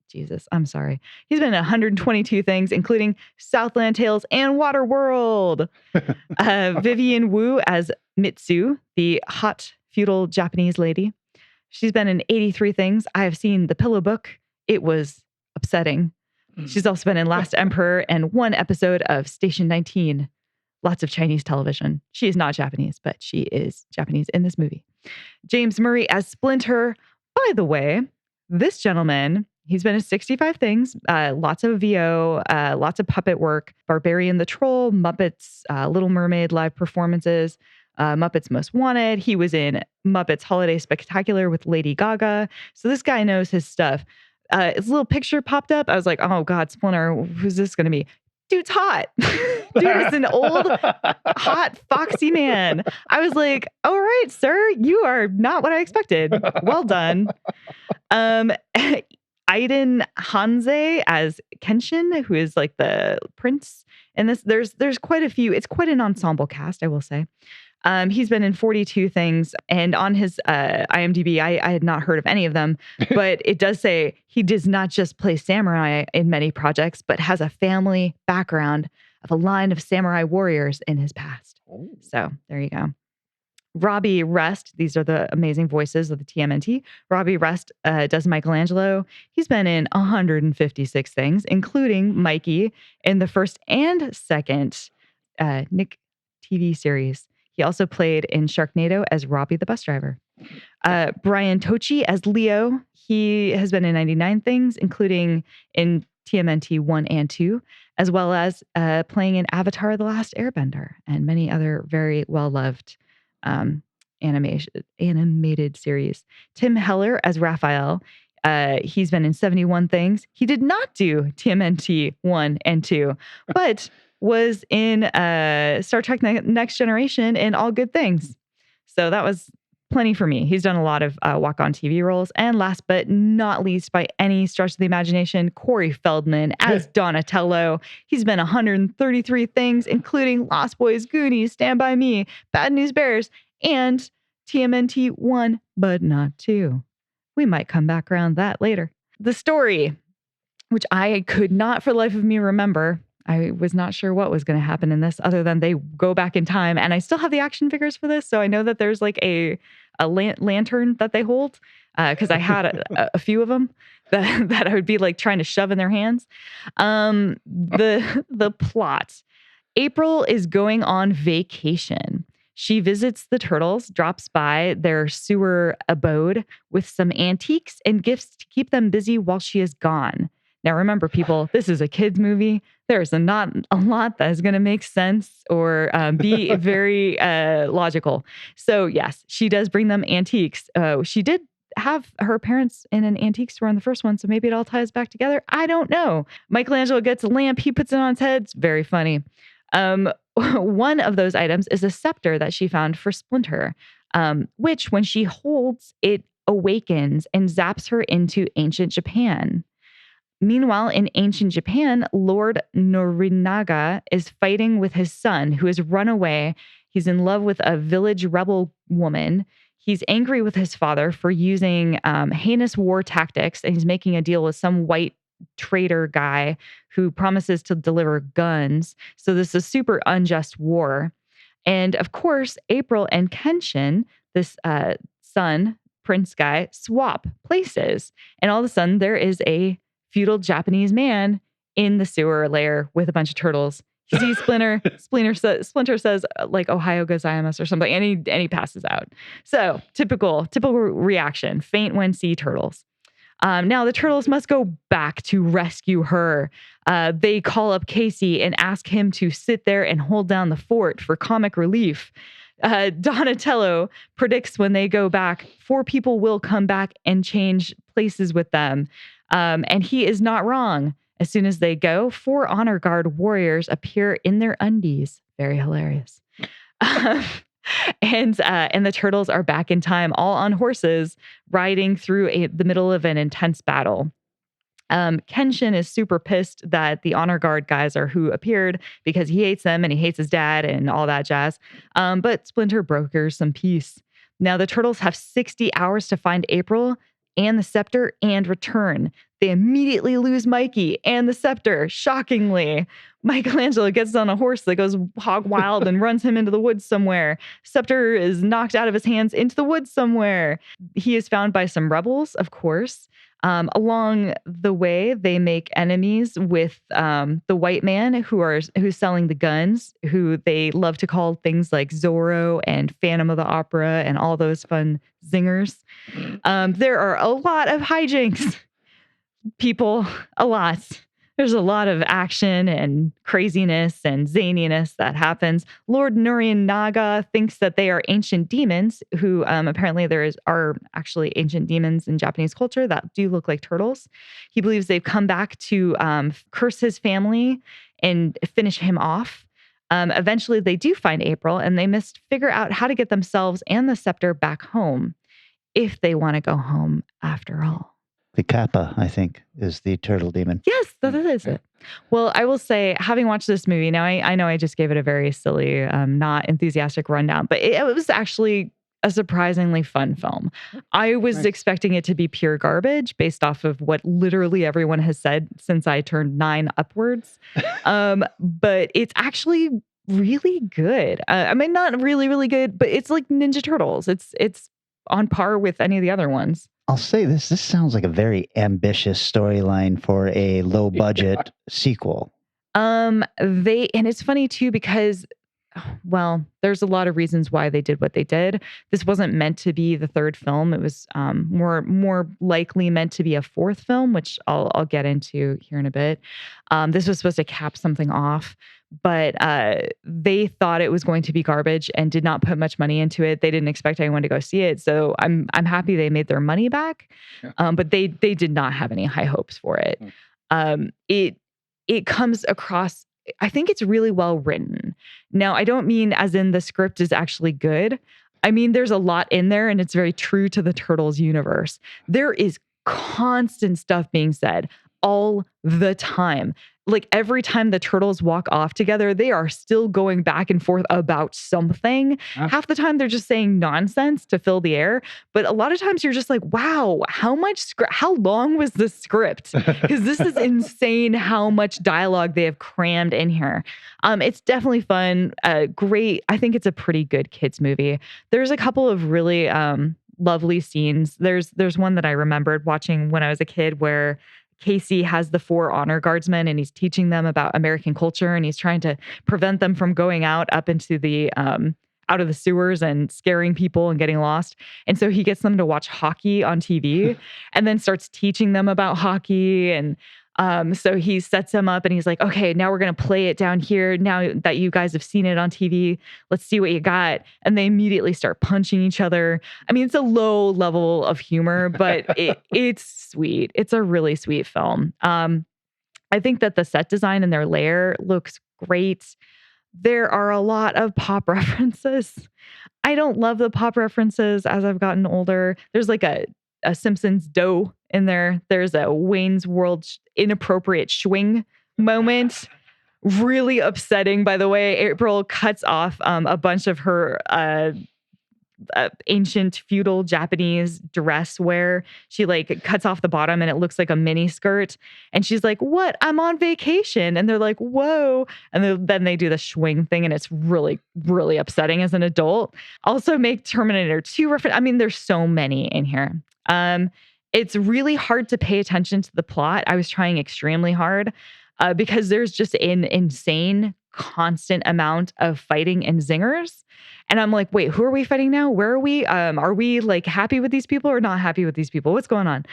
Jesus, I'm sorry. He's been in 122 things, including Southland Tales and Waterworld. Vivian Wu as Mitsu, the hot feudal Japanese lady. She's been in 83 things. I have seen The Pillow Book. It was upsetting. She's also been in Last Emperor and one episode of Station 19. Lots of Chinese television. She is not Japanese, but she is Japanese in this movie. James Murray as Splinter. By the way, this gentleman, he's been in 65 things, lots of VO, lots of puppet work, Barbarian the Troll, Muppets, Little Mermaid live performances, Muppets Most Wanted. He was in Muppets Holiday Spectacular with Lady Gaga. So this guy knows his stuff. His little picture popped up. I was like, oh God, Splinter, who's this going to be? Dude's hot. Dude is an old, hot, foxy man. I was like, all right, sir, you are not what I expected. Well done. Aiden Hanze as Kenshin, who is like the prince in this. There's quite a few. It's quite an ensemble cast, I will say. He's been in 42 things, and on his IMDb, I had not heard of any of them, but it does say he does not just play samurai in many projects, but has a family background of a line of samurai warriors in his past. Oh. So there you go. Robbie Rest, these are the amazing voices of the TMNT. Robbie Rest does Michelangelo. He's been in 156 things, including Mikey in the first and second Nick TV series. He also played in Sharknado as Robbie the bus driver. Brian Tochi as Leo. He has been in 99 things, including in TMNT 1 and 2, as well as playing in Avatar: The Last Airbender and many other very well-loved animated series. Tim Heller as Raphael. He's been in 71 things. He did not do TMNT 1 and 2, but was in Star Trek Next Generation and All Good Things. So that was plenty for me. He's done a lot of walk-on TV roles. And last but not least, by any stretch of the imagination, Corey Feldman as Donatello. He's been 133 things, including Lost Boys, Goonies, Stand By Me, Bad News Bears, and TMNT 1, but not 2. We might come back around that later. The story, which I could not for the life of me remember. I was not sure what was going to happen in this other than they go back in time. And I still have the action figures for this. So I know that there's like a lantern that they hold because I had a few of them that I would be like trying to shove in their hands. The plot. April is going on vacation. She visits the turtles, drops by their sewer abode with some antiques and gifts to keep them busy while she is gone. Now, remember, people, this is a kid's movie. There's not a lot that is going to make sense or be very logical. So, yes, she does bring them antiques. She did have her parents in an antique store in the first one, so maybe it all ties back together. I don't know. Michelangelo gets a lamp. He puts it on his head. It's very funny. One of those items is a scepter that she found for Splinter, which, when she holds, it awakens and zaps her into ancient Japan. Meanwhile, in ancient Japan, Lord Norinaga is fighting with his son, who has run away. He's in love with a village rebel woman. He's angry with his father for using heinous war tactics, and he's making a deal with some white traitor guy who promises to deliver guns. So this is a super unjust war. And of course, April and Kenshin, this son, prince guy, swap places. And all of a sudden, there is a feudal Japanese man in the sewer lair with a bunch of turtles. He sees Splinter. Splinter says like "Ohio gozaimasu" or something, and he passes out. So typical reaction. Faint when see turtles. Now the turtles must go back to rescue her. They call up Casey and ask him to sit there and hold down the fort for comic relief. Donatello predicts when they go back, 4 people will come back and change places with them. And he is not wrong. As soon as they go, 4 honor guard warriors appear in their undies. Very hilarious. And the turtles are back in time, all on horses, riding through the middle of an intense battle. Kenshin is super pissed that the honor guard guys are who appeared because he hates them and he hates his dad and all that jazz. But Splinter brokers some peace. Now the turtles have 60 hours to find April and the scepter and return. They immediately lose Mikey and the scepter, shockingly. Michelangelo gets on a horse that goes hog wild and runs him into the woods somewhere. Scepter is knocked out of his hands into the woods somewhere. He is found by some rebels, of course. Along the way, they make enemies with the white man who's selling the guns, who they love to call things like Zorro and Phantom of the Opera and all those fun zingers. There are a lot of hijinks, people, a lot. There's a lot of action and craziness and zaniness that happens. Lord Nurian Naga thinks that they are ancient demons who apparently are actually ancient demons in Japanese culture that do look like turtles. He believes they've come back to curse his family and finish him off. Eventually, they do find April and they must figure out how to get themselves and the scepter back home if they want to go home after all. The Kappa, I think, is the turtle demon. Yes, that is it. Well, I will say, having watched this movie, now I know I just gave it a very silly, not enthusiastic rundown, but it was actually a surprisingly fun film. I was expecting it to be pure garbage based off of what literally everyone has said since I turned 9 upwards. But it's actually really good. I mean, not really, really good, but it's like Ninja Turtles. It's on par with any of the other ones. I'll say this sounds like a very ambitious storyline for a low budget sequel. And it's funny too, because, well, there's a lot of reasons why they did what they did. This wasn't meant to be the 3rd film. It was more likely meant to be a 4th film, which I'll get into here in a bit. This was supposed to cap something off, but they thought it was going to be garbage and did not put much money into it. They didn't expect anyone to go see it, so I'm happy they made their money back. Yeah. But they did not have any high hopes for it. It comes across. I think it's really well written. Now, I don't mean as in the script is actually good. I mean, there's a lot in there and it's very true to the Turtles universe. There is constant stuff being said all the time. Like every time the turtles walk off together, they are still going back and forth about something. Half the time they're just saying nonsense to fill the air. But a lot of times you're just like, wow, how long was the script? Because this is insane how much dialogue they have crammed in here. It's definitely fun. Great. I think it's a pretty good kids movie. There's a couple of really lovely scenes. There's one that I remembered watching when I was a kid where Casey has the 4 honor guardsmen and he's teaching them about American culture and he's trying to prevent them from going out up into the out of the sewers and scaring people and getting lost. And so he gets them to watch hockey on TV and then starts teaching them about hockey. And so he sets them up and he's like, okay, now we're going to play it down here. Now that you guys have seen it on TV, let's see what you got. And they immediately start punching each other. I mean, it's a low level of humor, but it's sweet. It's a really sweet film. I think that the set design in their lair looks great. There are a lot of pop references. I don't love the pop references as I've gotten older. There's like a Simpsons dough in there. There's a Wayne's World inappropriate swing moment. Really upsetting, by the way. April cuts off a bunch of her ancient feudal Japanese dress wear. She like cuts off the bottom and it looks like a mini skirt. And she's like, what? I'm on vacation. And they're like, whoa. And then they do the swing thing and it's really, really upsetting as an adult. Also make Terminator 2 reference. I mean, there's so many in here. It's really hard to pay attention to the plot. I was trying extremely hard because there's just an insane constant amount of fighting and zingers. And I'm like, wait, who are we fighting now? Where are we? Are we like happy with these people or not happy with these people? What's going on?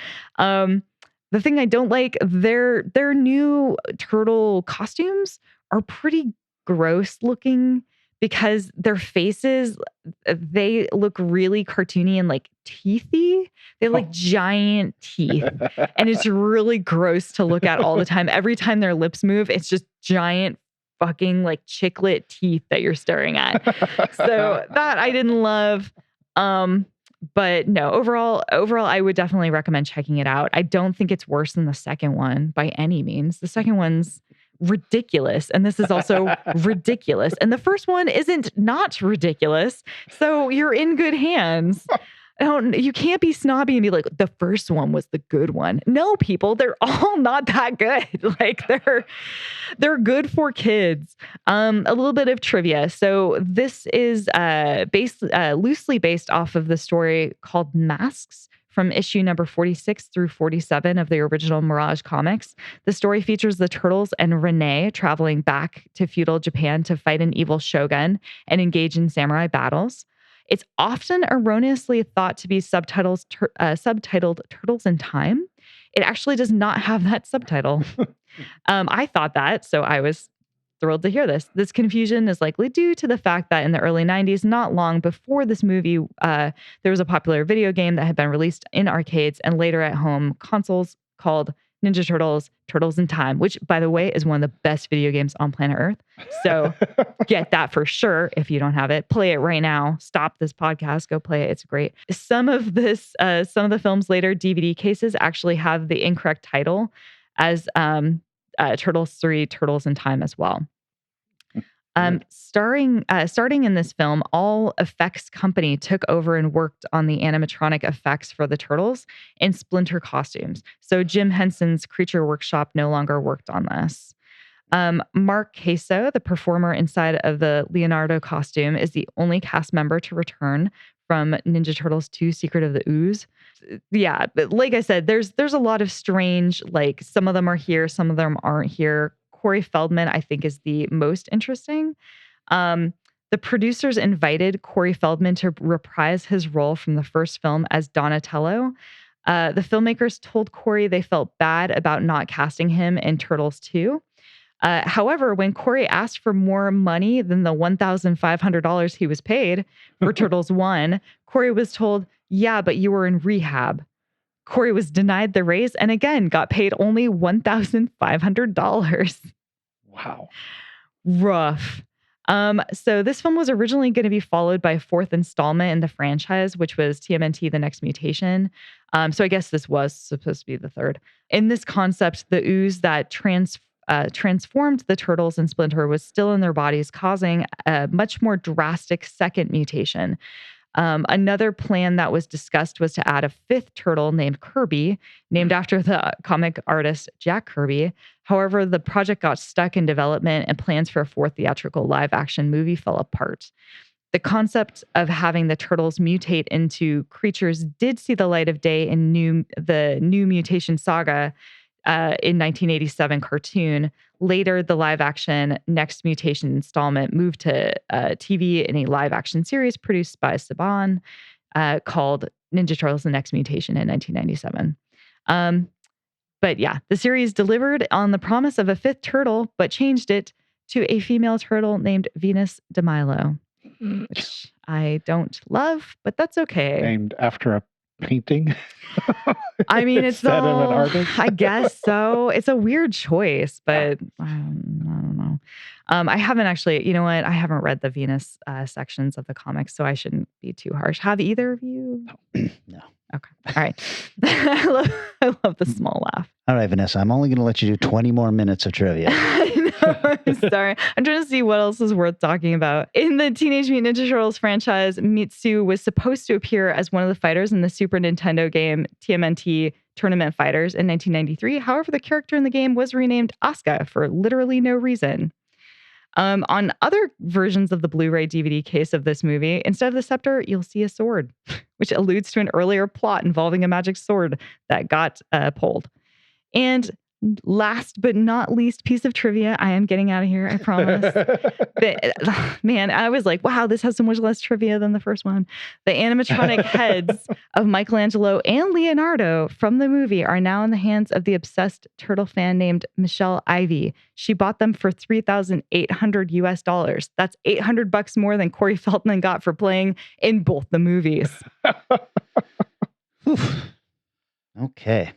The thing I don't like, their new turtle costumes are pretty gross looking because their faces, they look really cartoony and like teethy. They have like giant teeth. And it's really gross to look at all the time. Every time their lips move, it's just giant fucking like chiclet teeth that you're staring at. So that I didn't love. But no, overall, I would definitely recommend checking it out. I don't think it's worse than the second one by any means. The second one's ridiculous, and this is also ridiculous. And the first one isn't not ridiculous. So you're in good hands. You can't be snobby and be like, the first one was the good one. No, people, they're all not that good. Like they're good for kids. A little bit of trivia. So this is loosely based off of the story called Masks from issue number 46 through 47 of the original Mirage comics. The story features the Turtles and Renee traveling back to feudal Japan to fight an evil shogun and engage in samurai battles. It's often erroneously thought to be subtitled Turtles in Time. It actually does not have that subtitle. I thought that, so I was thrilled to hear this. This confusion is likely due to the fact that in the early 90s, not long before this movie, there was a popular video game that had been released in arcades and later at home consoles called Ninja Turtles, Turtles in Time, which, by the way, is one of the best video games on planet Earth. So get that for sure if you don't have it. Play it right now. Stop this podcast. Go play it. It's great. Some of the film's later DVD cases actually have the incorrect title as Turtles 3, Turtles in Time as well. Starting in this film, All Effects Company took over and worked on the animatronic effects for the Turtles in Splinter costumes. So Jim Henson's Creature Workshop no longer worked on this. Mark Queso, the performer inside of the Leonardo costume, is the only cast member to return from Ninja Turtles 2: Secret of the Ooze. Yeah, but like I said, there's a lot of strange, like some of them are here, some of them aren't here. Corey Feldman, I think, is the most interesting. The producers invited Corey Feldman to reprise his role from the first film as Donatello. The filmmakers told Corey they felt bad about not casting him in Turtles 2. However, when Corey asked for more money than the $1,500 he was paid for Turtles 1, Corey was told, yeah, but you were in rehab. Corey was denied the raise and again got paid only $1,500. Wow. Rough. So this film was originally going to be followed by a fourth installment in the franchise, which was TMNT: The Next Mutation. So I guess this was supposed to be the third. In this concept, the ooze that transformed the Turtles and Splinter was still in their bodies, causing a much more drastic second mutation. Another plan that was discussed was to add a fifth turtle named Kirby, named after the comic artist Jack Kirby. However, the project got stuck in development and plans for a fourth theatrical live-action movie fell apart. The concept of having the turtles mutate into creatures did see the light of day in the New Mutation Saga in 1987 cartoon. Later, the live-action Next Mutation installment moved to TV in a live-action series produced by Saban called Ninja Turtles: The Next Mutation in 1997. But yeah, the series delivered on the promise of a fifth turtle, but changed it to a female turtle named Venus de Milo, which I don't love, but that's okay. Named after a painting. I mean, it's instead of an artist. I guess so. It's a weird choice, but I don't know. I haven't actually, you know what? I haven't read the Venus sections of the comics, so I shouldn't be too harsh. Have either of you? No. Okay. All right. I love the small laugh. All right, Vanessa, I'm only going to let you do 20 more minutes of trivia. I know, I'm sorry. I'm trying to see what else is worth talking about. In the Teenage Mutant Ninja Turtles franchise, Mitsu was supposed to appear as one of the fighters in the Super Nintendo game TMNT Tournament Fighters in 1993. However, the character in the game was renamed Asuka for literally no reason. On other versions of the Blu-ray DVD case of this movie, instead of the scepter, you'll see a sword, which alludes to an earlier plot involving a magic sword that got pulled. And last but not least piece of trivia. I am getting out of here, I promise. Man, I was like, wow, this has so much less trivia than the first one. The animatronic heads of Michelangelo and Leonardo from the movie are now in the hands of the obsessed turtle fan named Michelle Ivy. She bought them for $3,800 US. That's $800 more than Corey Feldman got for playing in both the movies. Okay.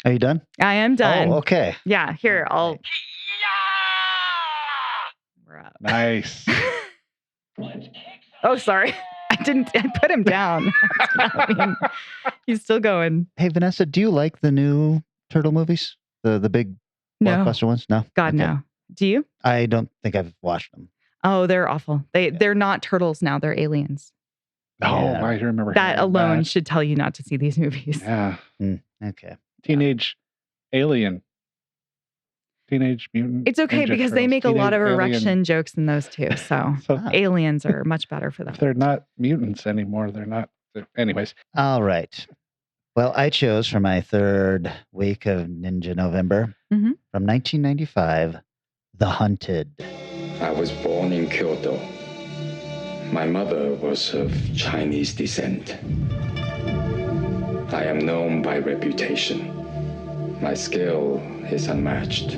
Are you done? I am done. Oh, okay. Yeah, here, We're up. Nice. Oh, sorry. I put him down. I mean, he's still going. Hey, Vanessa, do you like the new Turtle movies? The big blockbuster ones? No? God, no. Do you? I don't think I've watched them. Oh, they're awful. They're not turtles now. They're aliens. Oh, I remember that alone should tell you not to see these movies. Yeah. Okay. Teenage Alien. Teenage Mutant. It's okay Ninja because they Turtles. make a lot of Teenage erection Alien. jokes in those too. So aliens are much better for them. If they're not mutants anymore, they're not. Anyways. All right. Well, I chose for my third week of Ninja November from 1995, The Hunted. I was born in Kyoto. My mother was of Chinese descent. I am known by reputation. My skill is unmatched.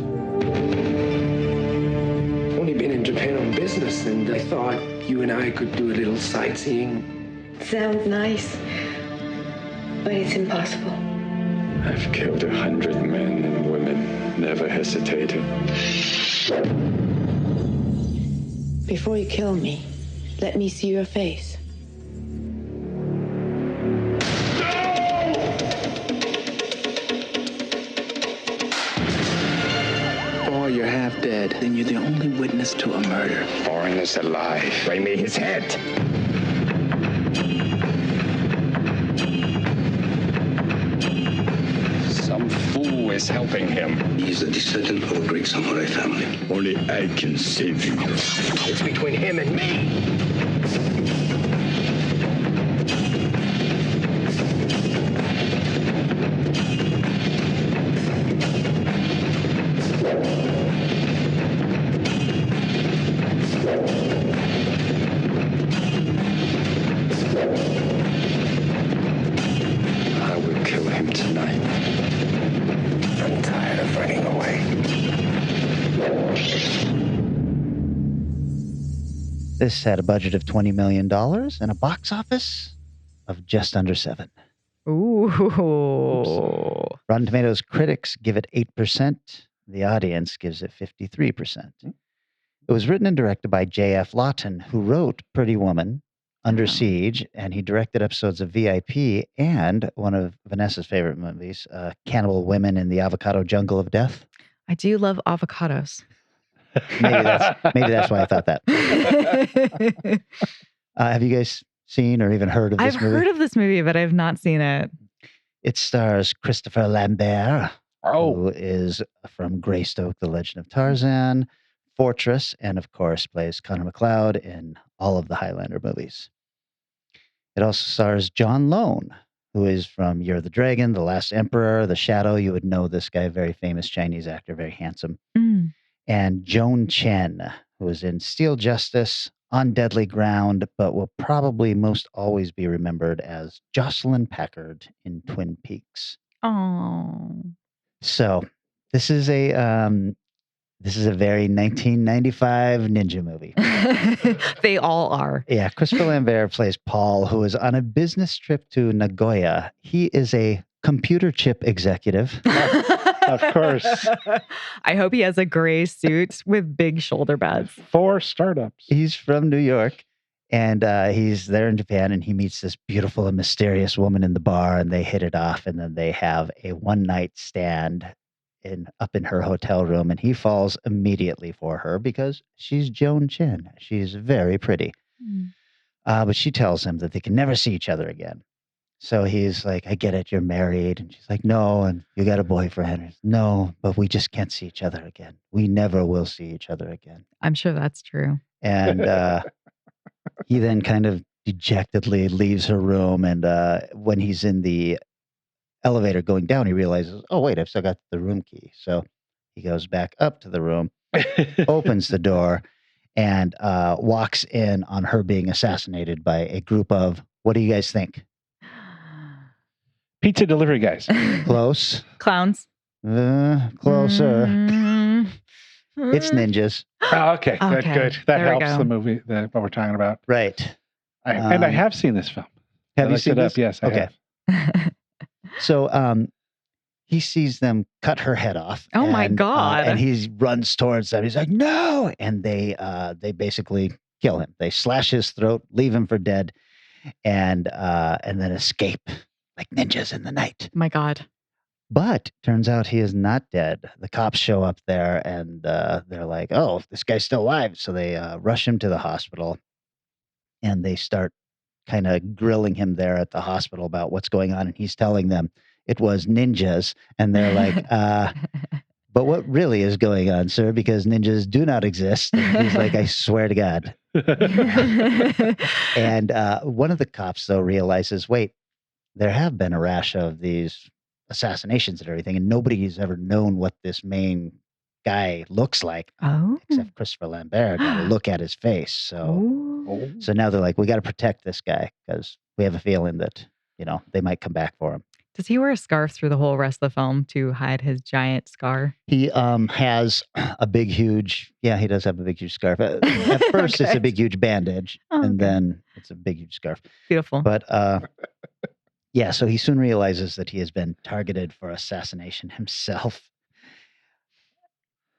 Only been in Japan on business, and I thought you and I could do a little sightseeing. Sounds nice, but it's impossible. I've killed 100 men and women, never hesitated. Before you kill me, let me see your face. Oh, you're half dead. Then you're the only witness to a murder. Foreigners alive. Bring me his head. Some fool is helping him. He's a descendant of a great samurai family. Only I can save you. It's between him and me. I will kill him tonight. I'm tired of running away. This had a budget of $20 million and a box office of just under 7. Ooh. Rotten Tomatoes critics give it 8%. The audience gives it 53%. It was written and directed by J.F. Lawton, who wrote Pretty Woman, Under Siege, and he directed episodes of VIP and one of Vanessa's favorite movies, Cannibal Women in the Avocado Jungle of Death. I do love avocados. Maybe that's why I thought that. Have you guys seen or even heard of this movie? I've heard of this movie, but I've not seen it. It stars Christopher Lambert, who is from Greystoke, The Legend of Tarzan, Fortress, and of course plays Connor McLeod in all of the Highlander movies. It also stars John Lone, who is from Year of the Dragon, The Last Emperor, The Shadow. You would know this guy, very famous Chinese actor, very handsome. And Joan Chen, who is in Steel Justice, On Deadly Ground, but will probably most always be remembered as Jocelyn Packard in Twin Peaks. Oh. So this is a very 1995 ninja movie. They all are. Yeah, Christopher Lambert plays Paul, who is on a business trip to Nagoya. He is a computer chip executive. Of course. I hope he has a gray suit with big shoulder pads. 4 startups. He's from New York, and he's there in Japan, and he meets this beautiful and mysterious woman in the bar, and they hit it off, and then they have a one-night stand up in her hotel room, and he falls immediately for her because she's Joan Chen. She's very pretty. But she tells him that they can never see each other again. So he's like, I get it, you're married. And she's like, no, and you got a boyfriend. And no, but we just can't see each other again. We never will see each other again. I'm sure that's true. And he then kind of dejectedly leaves her room. And when he's in the elevator going down, he realizes, oh, wait, I've still got the room key. So he goes back up to the room, opens the door, and walks in on her being assassinated by a group of, what do you guys think? Pizza delivery guys. Close. Clowns. Closer. It's ninjas. Oh, okay. Okay, Good. That there we helps go. the movie, what we're talking about. Right. And I have seen this film. Have I you looked seen it up. this? Yes, I Okay. have. So he sees them cut her head off. Oh my God. And he runs towards them. He's like, no! And they basically kill him. They slash his throat, leave him for dead, and then escape like ninjas in the night. My God. But turns out he is not dead. The cops show up there and they're like, oh, this guy's still alive. So they rush him to the hospital and they start kind of grilling him there at the hospital about what's going on. And he's telling them it was ninjas. And they're like, but what really is going on, sir? Because ninjas do not exist. And he's like, I swear to God. And one of the cops, though, realizes, wait, there have been a rash of these assassinations and everything, and nobody's ever known what this main guy looks like, except Christopher Lambert. Got to look at his face. So now they're like, we got to protect this guy because we have a feeling that they might come back for him. Does he wear a scarf through the whole rest of the film to hide his giant scar? He has a big, huge. Yeah, he does have a big, huge scarf. At first, it's a big, huge bandage, and then it's a big, huge scarf. Beautiful. But yeah, so he soon realizes that he has been targeted for assassination himself.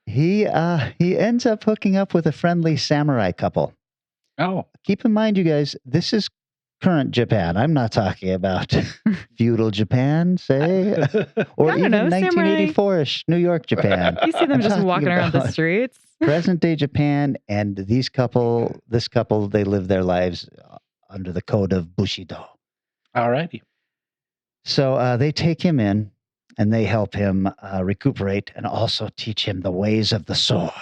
He ends up hooking up with a friendly samurai couple. Oh. Keep in mind, you guys, this is current Japan. I'm not talking about feudal Japan, say, or even 1984-ish New York, Japan. You see them I'm just talking walking around the about streets. present day Japan, and this couple, they live their lives under the code of Bushido. All righty. So they take him in and they help him recuperate and also teach him the ways of the sword,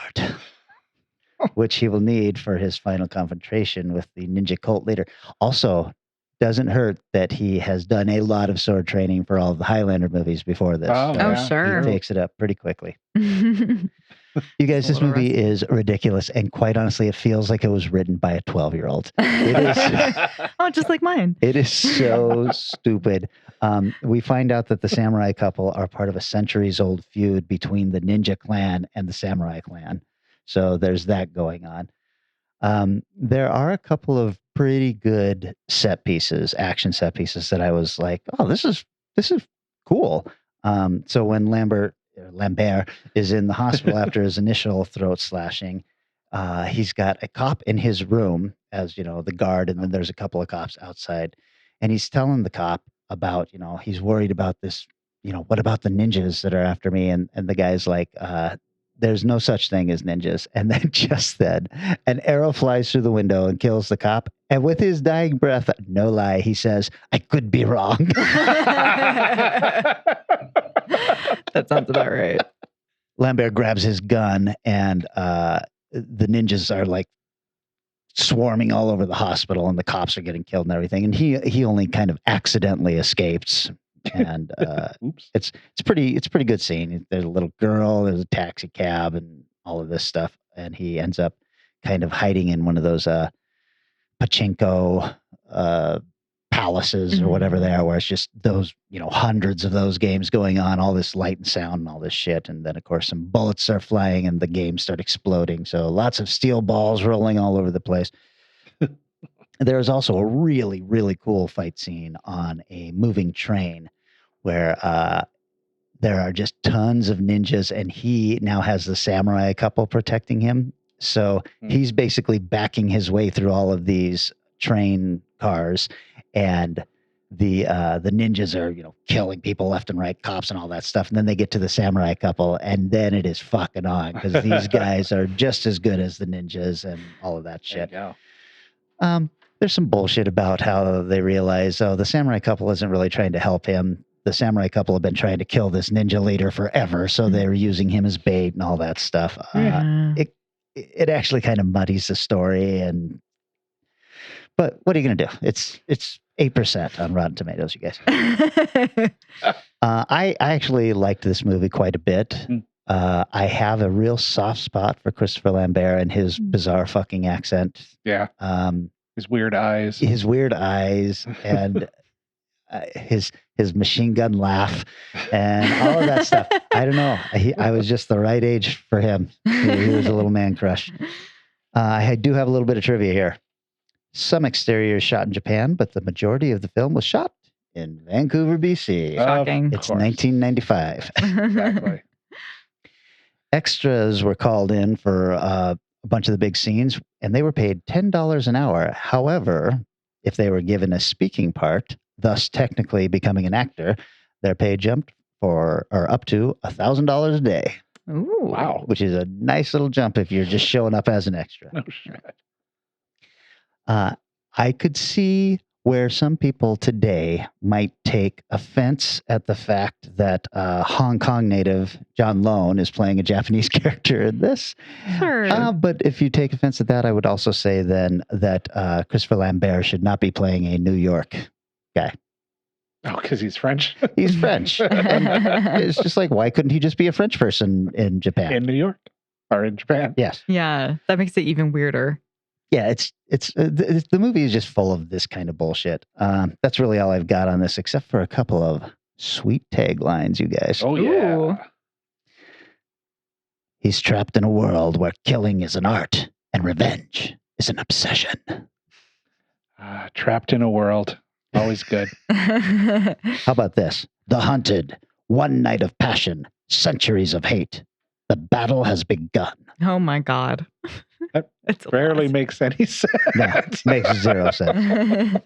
which he will need for his final confrontation with the ninja cult leader. Also, doesn't hurt that he has done a lot of sword training for all of the Highlander movies before this. Oh, sure. He takes it up pretty quickly. You guys, this movie is ridiculous. And quite honestly, it feels like it was written by a 12-year-old. It is. Oh, just like mine. It is so stupid. We find out that the samurai couple are part of a centuries-old feud between the ninja clan and the samurai clan. So there's that going on. There are a couple of pretty good action set pieces that I was like, oh, this is cool. So when Lambert is in the hospital after his initial throat slashing, he's got a cop in his room as, the guard, and then there's a couple of cops outside. And he's telling the cop about, he's worried about this, what about the ninjas that are after me? And the guy's like, there's no such thing as ninjas. And then just then, an arrow flies through the window and kills the cop. And with his dying breath, no lie, he says, I could be wrong. That sounds about right. Lambert grabs his gun and the ninjas are like swarming all over the hospital and the cops are getting killed and everything. And he only kind of accidentally escapes. And it's a pretty good scene. There's a little girl, there's a taxi cab, and all of this stuff. And he ends up kind of hiding in one of those pachinko palaces or whatever they are, where it's just those, hundreds of those games going on, all this light and sound and all this shit. And then, of course, some bullets are flying and the games start exploding. So lots of steel balls rolling all over the place. There's also a really, really cool fight scene on a moving train where there are just tons of ninjas, and he now has the samurai couple protecting him. So he's basically backing his way through all of these train cars, and the ninjas are, killing people left and right, cops and all that stuff. And then they get to the samurai couple, and then it is fucking on, because these guys are just as good as the ninjas and all of that shit. There you go. There's some bullshit about how they realize, the samurai couple isn't really trying to help him. The samurai couple have been trying to kill this ninja leader forever, so they're using him as bait and all that stuff. It actually kind of muddies the story, but what are you going to do? It's 8% on Rotten Tomatoes, you guys. I actually liked this movie quite a bit. I have a real soft spot for Christopher Lambert and his bizarre fucking accent. Yeah. His weird eyes. And his machine gun laugh and all of that stuff. I don't know. I was just the right age for him. He was a little man crush. I do have a little bit of trivia here. Some exterior is shot in Japan, but the majority of the film was shot in Vancouver, BC. Shocking. It's 1995. Exactly. Extras were called in for a bunch of the big scenes, and they were paid $10 an hour. However, if they were given a speaking part, thus technically becoming an actor, their pay jumped up to $1,000 a day. Ooh. Wow. Which is a nice little jump if you're just showing up as an extra. No shit. I could see where some people today might take offense at the fact that Hong Kong native John Lone is playing a Japanese character in this. Sure. But if you take offense at that, I would also say then that Christopher Lambert should not be playing a New York guy. Oh, because he's French? He's French. It's just like, why couldn't he just be a French person in Japan? In New York? Or in Japan? Yes. Yeah, that makes it even weirder. Yeah, the movie is just full of this kind of bullshit. That's really all I've got on this, except for a couple of sweet taglines, you guys. Oh, yeah. Ooh. He's trapped in a world where killing is an art and revenge is an obsession. Trapped in a world. Always good. How about this? The hunted. One night of passion. Centuries of hate. The battle has begun. Oh my God. That rarely makes any sense. No, makes zero sense.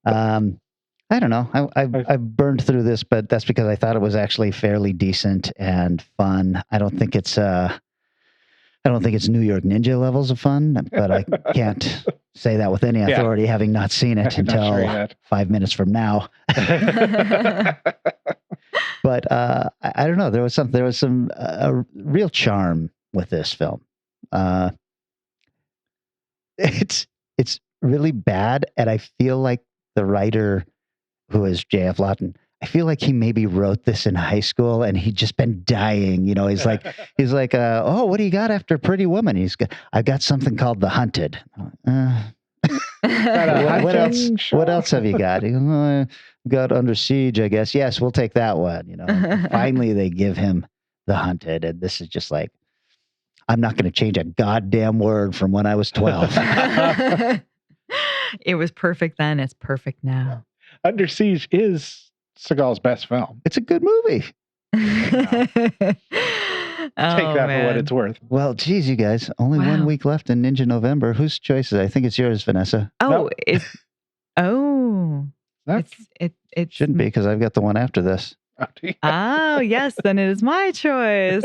I don't know. I've burned through this, but that's because I thought it was actually fairly decent and fun. I don't think it's New York Ninja levels of fun, but I can't say that with any authority, having not seen it until 5 minutes from now. But I don't know. There was some real charm with this film. It's really bad, and I feel like the writer, who is J.F. Lawton, I feel like he maybe wrote this in high school, and he'd just been dying. You know, he's like, oh, what do you got after Pretty Woman? I've got something called The Hunted. What else? What else have you got? He goes, oh, got Under Siege, I guess. Yes, we'll take that one. You know, finally they give him The Hunted, and this is just like, I'm not going to change a goddamn word from when I was 12. It was perfect then. It's perfect now. Under Siege is Seagal's best film. It's a good movie. Take that for what it's worth. Well, geez, you guys, only 1 week left in Ninja November. Whose choice is it? I think it's yours, Vanessa. Oh, Nope. It shouldn't be, because I've got the one after this. Oh, yes, then it is my choice.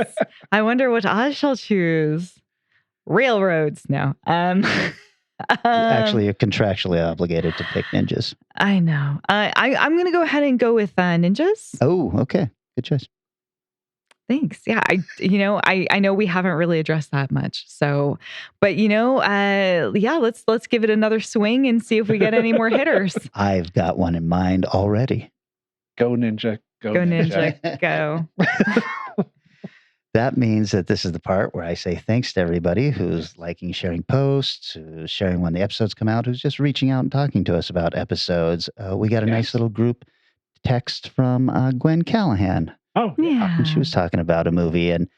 I wonder what I shall choose. Railroads. No. Actually, you're contractually obligated to pick ninjas. I know. I'm going to go ahead and go with ninjas. Oh, okay. Good choice. Thanks. Yeah, I know we haven't really addressed that much. So, but let's give it another swing and see if we get any more hitters. I've got one in mind already. Go Ninja. Go Ninja. Go. That means that this is the part where I say thanks to everybody who's liking, sharing posts, who's sharing when the episodes come out, who's just reaching out and talking to us about episodes. We got a nice little group text from Gwen Callahan. Oh, yeah. And she was talking about a movie and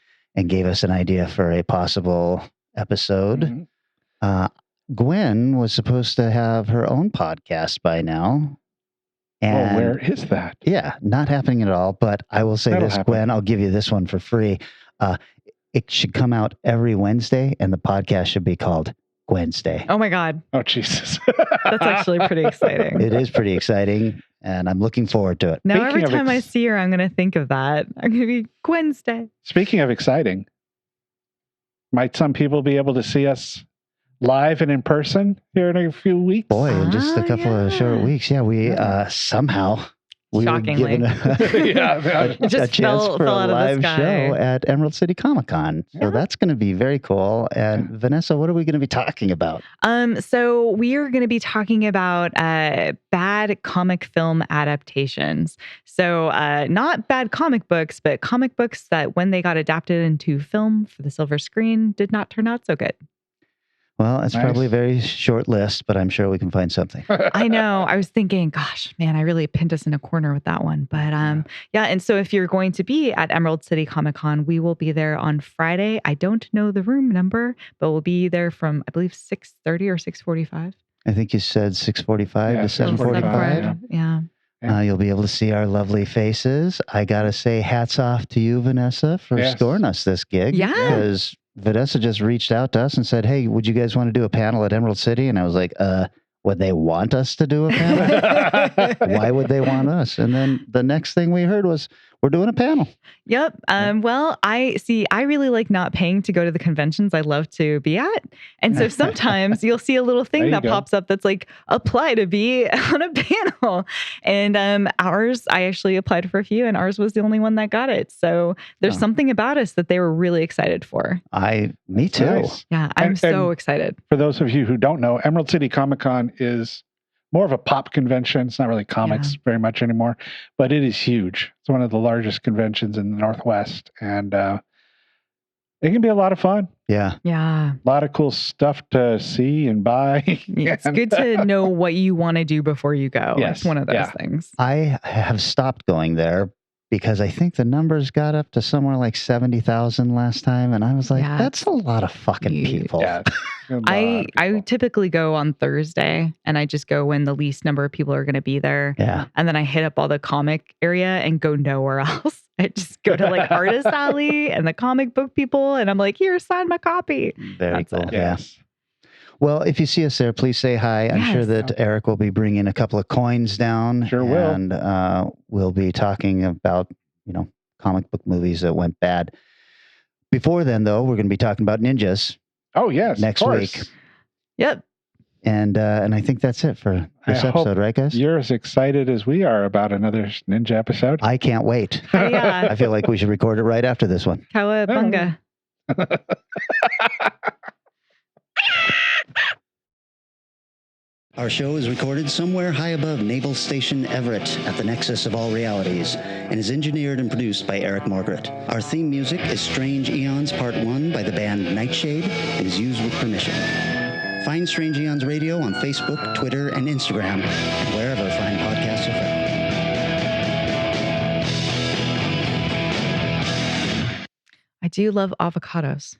gave us an idea for a possible episode. Mm-hmm. Gwen was supposed to have her own podcast by now. And where is that? Yeah, not happening at all. But I will say this, Gwen, I'll give you this one for free. It should come out every Wednesday, and the podcast should be called Wednesday. Oh, my God. Oh, Jesus. That's actually pretty exciting. It is pretty exciting, and I'm looking forward to it. Now, every time I see her, I'm going to think of that. I'm going to be Wednesday. Speaking of exciting, might some people be able to see us live and in person here in a few weeks? Boy, in just a couple of short weeks. Yeah, we somehow we were Shockingly. given Yeah, It just a chance fell for a out of the live sky. show at Emerald City Comic Con. So that's going to be very cool. And Vanessa, what are we going to be talking about? So we are going to be talking about bad comic film adaptations. So not bad comic books, but comic books that when they got adapted into film for the silver screen did not turn out so good. Well, it's Nice. probably a very short list, but I'm sure we can find something. I know. I was thinking, gosh, man, I really pinned us in a corner with that one. But yeah. And so if you're going to be at Emerald City Comic Con, we will be there on Friday. I don't know the room number, but we'll be there from, I believe, 6:30 or 6:45. I think you said 6:45 Yeah, to 7:45. Yeah. You'll be able to see our lovely faces. I got to say hats off to you, Vanessa, for scoring us this gig. Yeah. Because Vanessa just reached out to us and said, hey, would you guys want to do a panel at Emerald City? And I was like, would they want us to do a panel? Why would they want us? And then the next thing we heard was, we're doing a panel. Yep. Well, I really like not paying to go to the conventions I love to be at. And so sometimes you'll see a little thing that pops up that's like, apply to be on a panel. And ours, I actually applied for a few and ours was the only one that got it. So there's something about us that they were really excited for. Me too. Nice. Yeah, I'm so excited. For those of you who don't know, Emerald City Comic Con is more of a pop convention. It's not really comics very much anymore, but it is huge. It's one of the largest conventions in the Northwest, and it can be a lot of fun. Yeah. Yeah. A lot of cool stuff to see and buy. It's good to know what you want to do before you go. Yes. It's one of those things. I have stopped going there because I think the numbers got up to somewhere like 70,000 last time. And I was like, that's a lot of fucking people. Yeah. I typically go on Thursday and I just go when the least number of people are going to be there. Yeah. And then I hit up all the comic area and go nowhere else. I just go to like Artist Alley and the comic book people. And I'm like, here, sign my copy. Very That's cool. it. Yeah. Well, if you see us there, please say hi. I'm sure that Eric will be bringing a couple of coins down. Sure will. And we'll be talking about, comic book movies that went bad. Before then, though, we're going to be talking about ninjas. Oh, yes. Next week. Yep. And I think that's it for this episode, right, guys? You're as excited as we are about another ninja episode. I can't wait. Yeah. I feel like we should record it right after this one. Cowabunga. Our show is recorded somewhere high above Naval Station Everett at the nexus of all realities and is engineered and produced by Eric Margaret. Our theme music is Strange Aeons Part 1 by the band Nightshade and is used with permission. Find Strange Aeons Radio on Facebook, Twitter, and Instagram, and wherever fine podcasts are found. I do love avocados.